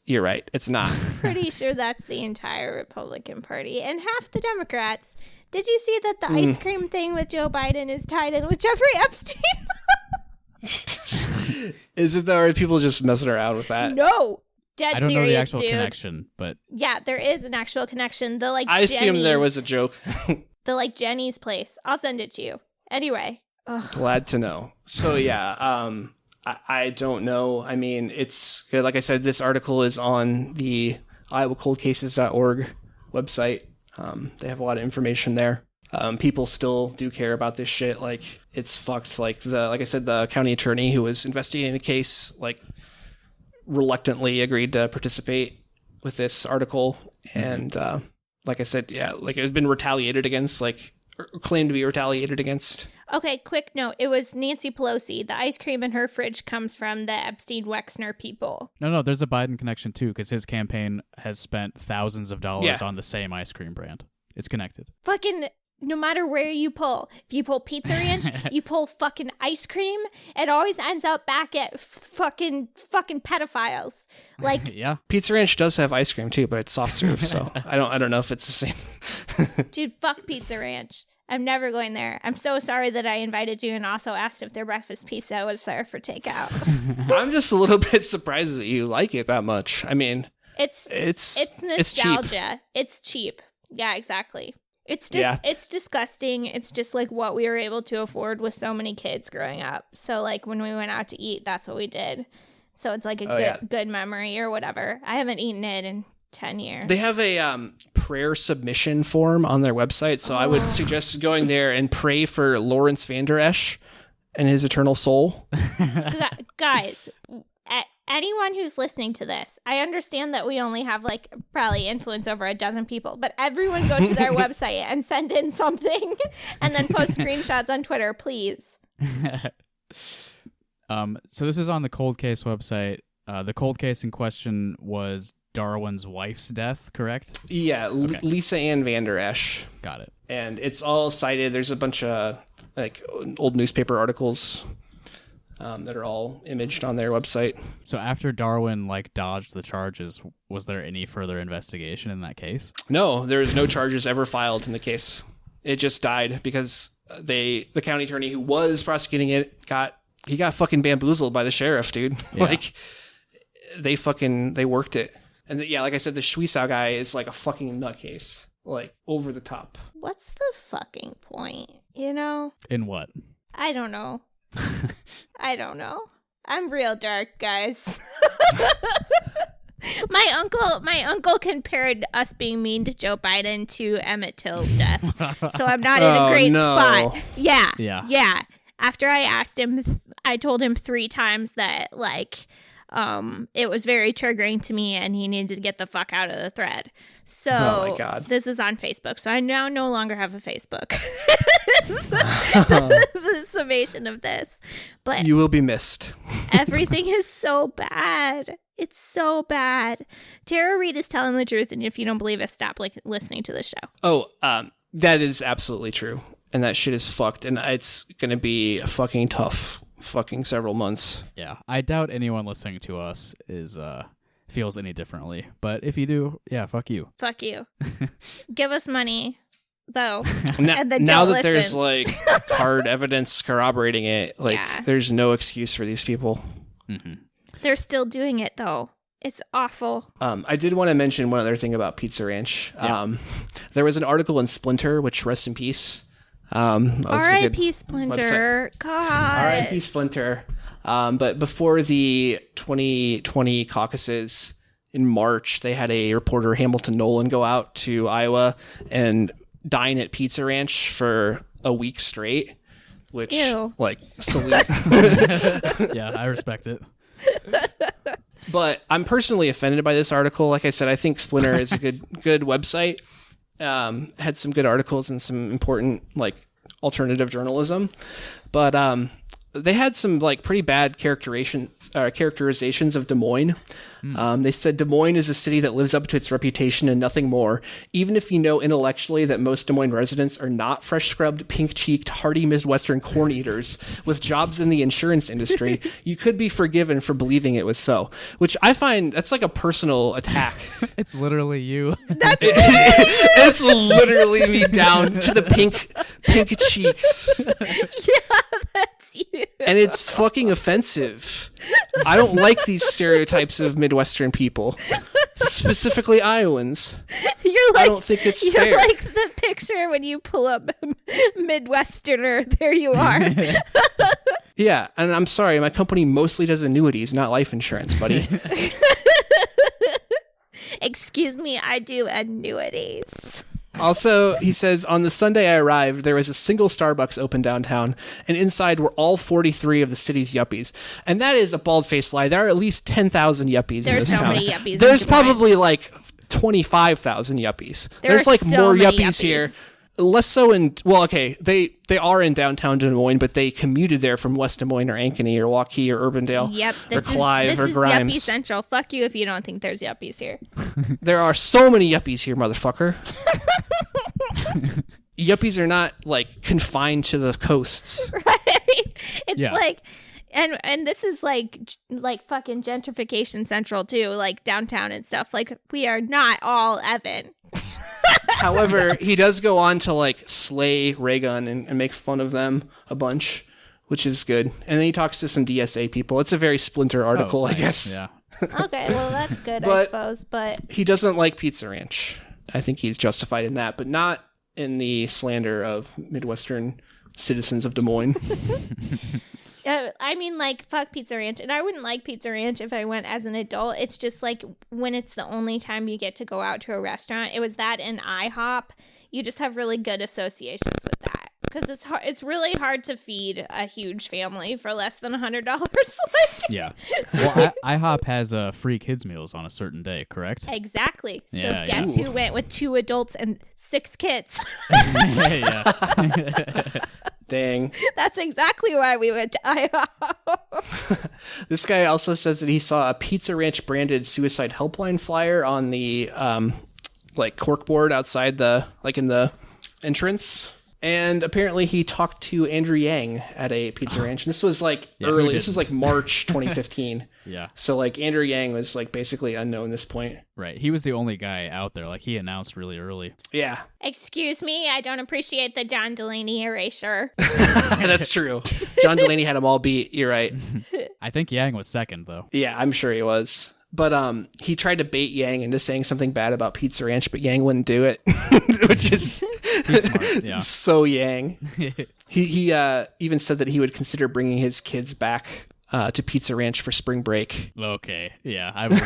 Speaker 2: You're right. It's not.
Speaker 3: Pretty sure that's the entire Republican Party and half the Democrats. Did you see that the ice cream thing with Joe Biden is tied in with Jeffrey Epstein?
Speaker 2: Is it though, or are people just messing around with that?
Speaker 3: No. Dead
Speaker 1: I don't
Speaker 3: serious,
Speaker 1: know the actual
Speaker 3: dude.
Speaker 1: connection, but
Speaker 3: Yeah, there is an actual connection. The
Speaker 2: I assumed there was a joke.
Speaker 3: the Jenny's place. I'll send it to you. Anyway. Ugh.
Speaker 2: Glad to know. So yeah, I don't know. I mean, it's good. Like I said, this article is on the IowaColdCases.org website. They have a lot of information there. People still do care about this shit. Like, it's fucked. Like I said, the county attorney who was investigating the case, like, reluctantly agreed to participate with this article. And, like I said, yeah, like it's been retaliated against, like, or claimed to be retaliated against.
Speaker 3: Okay, quick note. It was Nancy Pelosi. The ice cream in her fridge comes from the Epstein-Wexner people.
Speaker 1: no, there's a Biden connection too, because his campaign has spent thousands of dollars
Speaker 2: Yeah.
Speaker 1: on the same ice cream brand. It's connected.
Speaker 3: Fucking no matter where you pull. If you pull Pizza Ranch, you pull fucking ice cream, it always ends up back at fucking pedophiles. Like,
Speaker 1: Yeah.
Speaker 2: Pizza Ranch does have ice cream too, but it's soft serve, so I don't know if it's the same.
Speaker 3: dude, fuck Pizza Ranch. I'm never going there. I'm so sorry that I invited you and also asked if their breakfast pizza was there for takeout.
Speaker 2: I'm just a little bit surprised that you like it that much. I mean,
Speaker 3: It's
Speaker 2: cheap.
Speaker 3: nostalgia. It's cheap. Yeah, exactly. It's just it's disgusting. It's just like what we were able to afford with so many kids growing up. So like when we went out to eat, that's what we did. So it's like a good memory or whatever. I haven't eaten it in 10 years.
Speaker 2: They have a prayer submission form on their website, so I would suggest going there and pray for Lawrence Vander Esch and his eternal soul.
Speaker 3: Guys, anyone who's listening to this, I understand that we only have like probably influence over a dozen people, but everyone go to their website and send in something and then post screenshots on Twitter, please.
Speaker 1: So this is on the cold case website. The cold case in question was Darwin's wife's death, correct?
Speaker 2: Yeah,
Speaker 1: Okay.
Speaker 2: Lisa Ann Vander Esch.
Speaker 1: Got it.
Speaker 2: And it's all cited. There's a bunch of like old newspaper articles that are all imaged on their website.
Speaker 1: So after Darwin dodged the charges, was there any further investigation in that case?
Speaker 2: No, there's no charges ever filed in the case. It just died because the county attorney who was prosecuting it got fucking bamboozled by the sheriff, dude.
Speaker 1: Yeah.
Speaker 2: Like they worked it. And like I said, the Schwiesau guy is like a fucking nutcase, like over the top.
Speaker 3: What's the fucking point? You know?
Speaker 1: In what?
Speaker 3: I don't know. I don't know. I'm real dark, guys. My uncle compared us being mean to Joe Biden to Emmett Till's death. So I'm not in a great spot. Yeah.
Speaker 1: Yeah.
Speaker 3: After I asked him, I told him 3 times that it was very triggering to me and he needed to get the fuck out of the thread. So
Speaker 2: Oh my God.
Speaker 3: This is on Facebook. So I now no longer have a Facebook. The summation of this. But
Speaker 2: You will be missed.
Speaker 3: everything is so bad. It's so bad. Tara Reid is telling the truth, and if you don't believe it, stop listening to the show.
Speaker 2: Oh, that is absolutely true. And that shit is fucked. And it's going to be a fucking tough fucking several months.
Speaker 1: Yeah. I doubt anyone listening to us feels any differently. But if you do, yeah, fuck you.
Speaker 3: Fuck you. Give us money, though.
Speaker 2: Now,
Speaker 3: then
Speaker 2: now
Speaker 3: don't
Speaker 2: that there's
Speaker 3: listen.
Speaker 2: hard evidence corroborating it,
Speaker 3: Yeah.
Speaker 2: there's no excuse for these people.
Speaker 1: Mm-hmm.
Speaker 3: They're still doing it, though. It's awful.
Speaker 2: I did want to mention one other thing about Pizza Ranch.
Speaker 1: Yeah.
Speaker 2: There was an article in Splinter, which rest in peace.
Speaker 3: R.I.P. Splinter. God.
Speaker 2: R.I.P. Splinter. But before the 2020 caucuses in March, they had a reporter, Hamilton Nolan, go out to Iowa and dine at Pizza Ranch for a week straight which
Speaker 3: Ew.
Speaker 2: like salute.
Speaker 1: Yeah, I respect it.
Speaker 2: But I'm personally offended by this article. Like I said, I think Splinter is a good website. Had some good articles and some important like alternative journalism, but they had some like pretty bad characterizations of Des Moines. They said Des Moines is a city that lives up to its reputation and nothing more. Even if you know intellectually that most Des Moines residents are not fresh-scrubbed, pink-cheeked, hardy Midwestern corn eaters with jobs in the insurance industry, you could be forgiven for believing it was so. Which I find that's like a personal attack.
Speaker 1: It's literally you.
Speaker 2: It's literally me down to the pink cheeks.
Speaker 3: Yeah, that's you.
Speaker 2: And it's fucking offensive. I don't like these stereotypes of Midwestern people, specifically Iowans.
Speaker 3: You're like,
Speaker 2: I don't think it's
Speaker 3: you're
Speaker 2: fair.
Speaker 3: like the picture when you pull up Midwesterner. There you are.
Speaker 2: Yeah, and I'm sorry, my company mostly does annuities, not life insurance, buddy.
Speaker 3: Excuse me, I do annuities.
Speaker 2: Also, he says, on the Sunday I arrived, there was a single Starbucks open downtown, and inside were all 43 of the city's yuppies. And that is a bald-faced lie. There are at least 10,000 yuppies in
Speaker 3: There's
Speaker 2: this
Speaker 3: so
Speaker 2: town.
Speaker 3: many yuppies.
Speaker 2: There's
Speaker 3: in Des Moines.
Speaker 2: probably like 25,000 yuppies.
Speaker 3: There
Speaker 2: There's
Speaker 3: are
Speaker 2: like
Speaker 3: so
Speaker 2: more
Speaker 3: many
Speaker 2: yuppies here. Less so in, well, okay, they are in downtown Des Moines, but they commuted there from West Des Moines or Ankeny or Waukee or Urbandale
Speaker 3: Yep,
Speaker 2: or Clive
Speaker 3: this
Speaker 2: or
Speaker 3: is
Speaker 2: Grimes.
Speaker 3: Yuppie Central. Fuck you if you don't think there's yuppies here.
Speaker 2: There are so many yuppies here, motherfucker. Yuppies are not like confined to the coasts.
Speaker 3: Right? It's
Speaker 1: Yeah.
Speaker 3: like, and this is like fucking gentrification central too, like downtown and stuff. Like we are not all Evan.
Speaker 2: However, he does go on to like slay Raygun and make fun of them a bunch, which is good. And then he talks to some DSA people. It's a very Splinter article,
Speaker 1: Oh, nice.
Speaker 2: I guess.
Speaker 1: Yeah.
Speaker 3: Okay, well that's good, I
Speaker 2: But-
Speaker 3: suppose. But
Speaker 2: He doesn't like Pizza Ranch. I think he's justified in that, but not in the slander of Midwestern citizens of Des Moines.
Speaker 3: I mean, like, fuck Pizza Ranch. And I wouldn't like Pizza Ranch if I went as an adult. It's just like when it's the only time you get to go out to a restaurant. It was that in IHOP. You just have really good associations with that. Because it's hard. It's really hard to feed a huge family for less than $100. Like,
Speaker 1: Yeah. Well, IHOP has free kids meals on a certain day, correct?
Speaker 3: exactly. So
Speaker 1: Yeah,
Speaker 3: guess
Speaker 2: yeah.
Speaker 3: who went with 2 adults and 6 kids?
Speaker 1: Yeah.
Speaker 2: Dang.
Speaker 3: That's exactly why we went to IHOP.
Speaker 2: This guy also says that he saw a Pizza Ranch branded suicide helpline flyer on the like corkboard outside the in the entrance. And apparently he talked to Andrew Yang at a Pizza Ranch. And this was like
Speaker 1: Yeah, who
Speaker 2: early. This was like
Speaker 1: didn't?
Speaker 2: March 2015.
Speaker 1: Yeah.
Speaker 2: So like Andrew Yang was like basically unknown at this point.
Speaker 1: Right. He was the only guy out there. Like he announced really early.
Speaker 2: Yeah,
Speaker 3: Excuse me, I don't appreciate the John Delaney erasure.
Speaker 2: that's true. John Delaney had them all beat. You're right.
Speaker 1: I think Yang was second though.
Speaker 2: Yeah, I'm sure he was. But he tried to bait Yang into saying something bad about Pizza Ranch, but Yang wouldn't do it, which is
Speaker 1: He's smart. Yeah.
Speaker 2: so Yang. He even said that he would consider bringing his kids back to Pizza Ranch for spring break.
Speaker 1: Okay. Yeah. I believe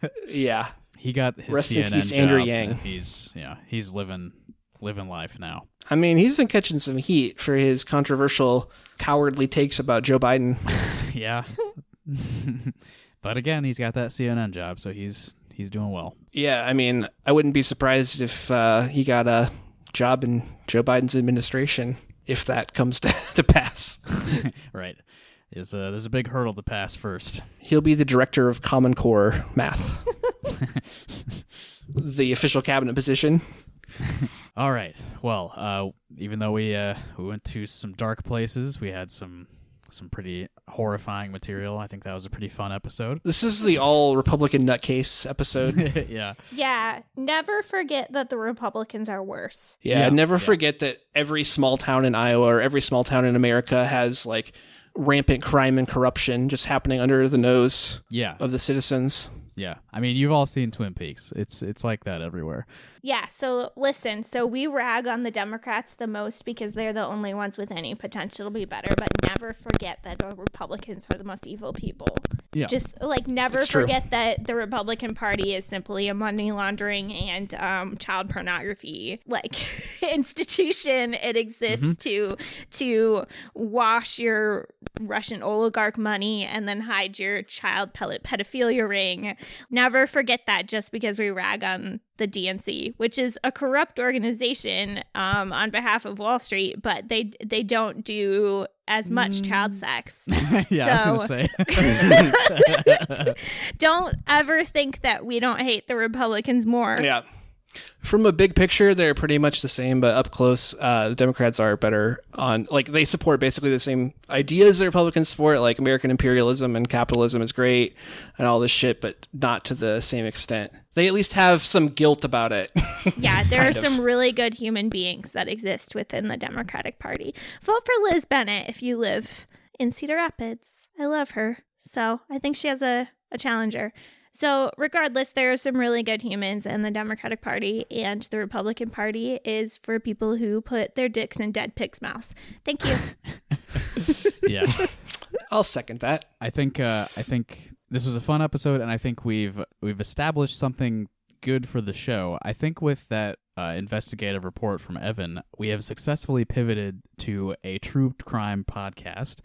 Speaker 1: it.
Speaker 2: Yeah.
Speaker 1: He got his
Speaker 2: Rest in
Speaker 1: CNN
Speaker 2: peace,
Speaker 1: job,
Speaker 2: Andrew Yang.
Speaker 1: and he's living life now.
Speaker 2: I mean, he's been catching some heat for his controversial, cowardly takes about Joe Biden.
Speaker 1: Yeah. But again, he's got that CNN job, so he's doing well.
Speaker 2: Yeah, I mean, I wouldn't be surprised if he got a job in Joe Biden's administration, if that comes to pass.
Speaker 1: Right. There's a big hurdle to pass first.
Speaker 2: He'll be the director of Common Core math. The official cabinet position.
Speaker 1: All right. Well, even though we went to some dark places, we had some pretty horrifying material. I think that was a pretty fun episode.
Speaker 2: This is the all Republican nutcase episode.
Speaker 1: Yeah.
Speaker 3: Yeah, never forget that the Republicans are worse.
Speaker 2: Yeah,
Speaker 1: Yeah.
Speaker 2: never forget that every small town in Iowa or every small town in America has like rampant crime and corruption just happening under the nose
Speaker 1: Yeah.
Speaker 2: of the citizens.
Speaker 1: Yeah. I mean, you've all seen Twin Peaks. It's like that everywhere.
Speaker 3: Yeah, so listen, so we rag on the Democrats the most because they're the only ones with any potential to be better, but never forget that the Republicans are the most evil people.
Speaker 1: Yeah.
Speaker 3: Just, like, never forget that the Republican Party is simply a money laundering and child pornography, like, institution. It exists to wash your Russian oligarch money and then hide your child pedophilia ring. Never forget that just because we rag on the DNC, which is a corrupt organization on behalf of Wall Street, but they don't do as much child sex.
Speaker 1: Yeah, so, I was going to
Speaker 3: say. Don't ever think that we don't hate the Republicans more.
Speaker 2: Yeah. From a big picture, they're pretty much the same, but up close, the Democrats are better on, like, they support basically the same ideas the Republicans support, like American imperialism and capitalism is great and all this shit, but not to the same extent. They at least have some guilt about it.
Speaker 3: Yeah, there are some really good human beings that exist within the Democratic Party. Vote for Liz Bennett if you live in Cedar Rapids. I love her. So I think she has a challenger. So regardless, there are some really good humans in the Democratic Party, and the Republican Party is for people who put their dicks in dead pigs' mouths. Thank you.
Speaker 1: Yeah.
Speaker 2: I'll second that.
Speaker 1: I think this was a fun episode, and I think we've established something good for the show. I think with that investigative report from Evan, we have successfully pivoted to a true crime podcast,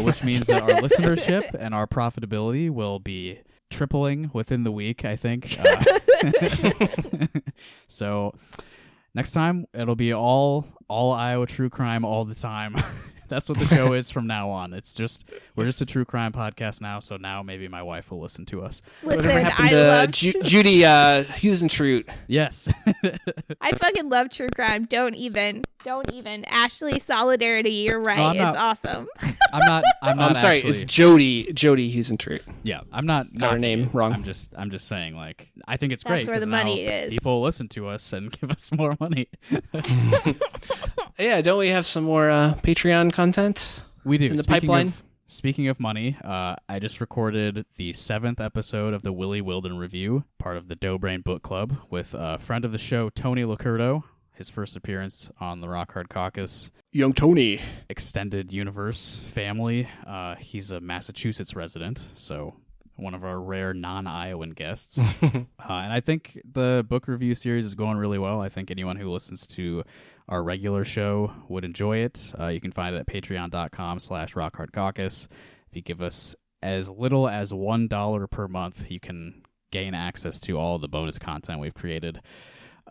Speaker 1: which means that our listenership and our profitability will be tripling within the week, I think. So next time it'll be all Iowa true crime all the time. That's what the show is from now on. We're just a true crime podcast now, so now maybe my wife will listen to us.
Speaker 3: Listen,
Speaker 2: whatever happened to Judy Hughes and Trute?
Speaker 1: Yes.
Speaker 3: I fucking love true crime. Don't even. Ashley, solidarity, you're right.
Speaker 1: No,
Speaker 3: it's awesome.
Speaker 2: I'm sorry,
Speaker 1: actually,
Speaker 2: it's Jody Hughes and Trute.
Speaker 1: Yeah, I'm not
Speaker 2: got her name wrong.
Speaker 1: I'm just saying, like, I think it's
Speaker 3: That's
Speaker 1: great
Speaker 3: where the money is.
Speaker 1: People listen to us and give us more money.
Speaker 2: Yeah, don't we have some more Patreon content?
Speaker 1: We do.
Speaker 2: In the pipeline?
Speaker 1: Speaking of money, I just recorded the 7th episode of the Willie Wilden Review, part of the Dough Brain Book Club, with a friend of the show, Tony Locurdo, his first appearance on the Rock Hard Caucus.
Speaker 2: Young Tony.
Speaker 1: Extended Universe family. He's a Massachusetts resident, so one of our rare non-Iowan guests. And I think the book review series is going really well. I think anyone who listens to our regular show would enjoy it. You can find it at patreon.com/rockhardcaucus. If you give us as little as $1 per month, you can gain access to all the bonus content we've created.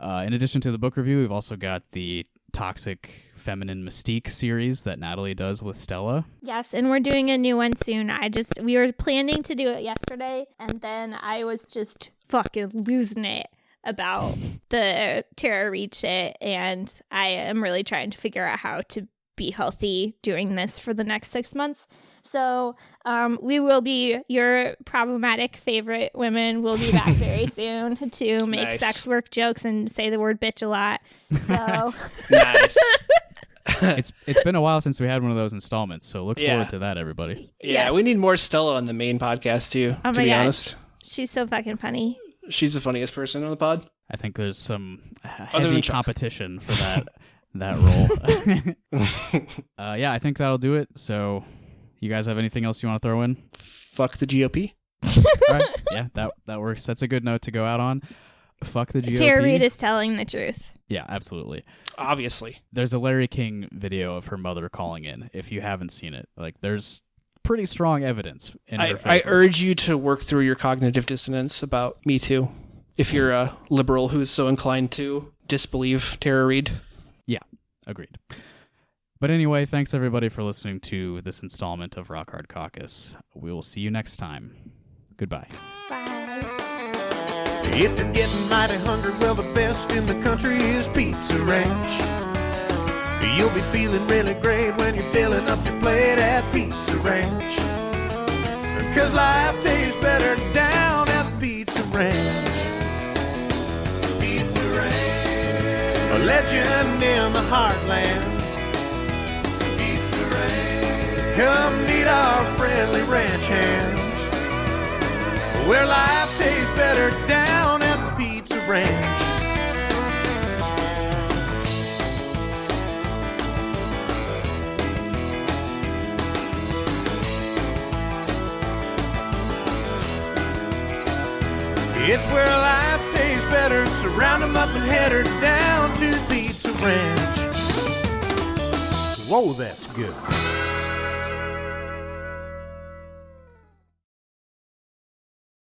Speaker 1: In addition to the book review, we've also got the Toxic Feminine Mystique series that Natalie does with Stella.
Speaker 3: Yes, and we're doing a new one soon. We were planning to do it yesterday, and then I was just fucking losing it about the Tara Reid shit, and I am really trying to figure out how to be healthy doing this for the next 6 months. So we will be, your problematic favorite women will be back very soon to make sex work jokes and say the word bitch a lot. So
Speaker 2: Nice.
Speaker 1: It's been a while since we had one of those installments, so look forward to that, everybody.
Speaker 2: Yeah,
Speaker 3: Yes.
Speaker 2: We need more Stella on the main podcast too,
Speaker 3: Oh
Speaker 2: to
Speaker 3: my
Speaker 2: be
Speaker 3: God.
Speaker 2: honest.
Speaker 3: She's so fucking funny.
Speaker 2: She's the funniest person on the pod.
Speaker 1: I think there's some
Speaker 2: Other
Speaker 1: heavy
Speaker 2: than Chuck.
Speaker 1: competition for that role. Yeah, I think that'll do it. So you guys have anything else you want to throw in?
Speaker 2: Fuck the GOP.
Speaker 1: All right. Yeah, that works. That's a good note to go out on. Fuck the GOP.
Speaker 3: Tara Reid is telling the truth.
Speaker 1: Yeah, absolutely.
Speaker 2: Obviously.
Speaker 1: There's a Larry King video of her mother calling in. If you haven't seen it, like, there's pretty strong evidence in her favor.
Speaker 2: I urge you to work through your cognitive dissonance about Me Too. If you're a liberal who's so inclined to disbelieve Tara Reid.
Speaker 1: Yeah, agreed. But anyway, thanks everybody for listening to this installment of Rock Hard Caucus. We will see you next time. Goodbye.
Speaker 3: Bye.
Speaker 4: If you're getting mighty hungry, well, the best in the country is Pizza Ranch. You'll be feeling really great when you're filling up your plate at Pizza Ranch. 'Cause life tastes better down at Pizza Ranch. Pizza Ranch, a legend in the heartland. Pizza Ranch, come meet our friendly ranch hands. where life tastes better down at the Pizza Ranch. It's where life tastes better. So round 'em up and head her down to the Pizza Ranch. Whoa, that's good.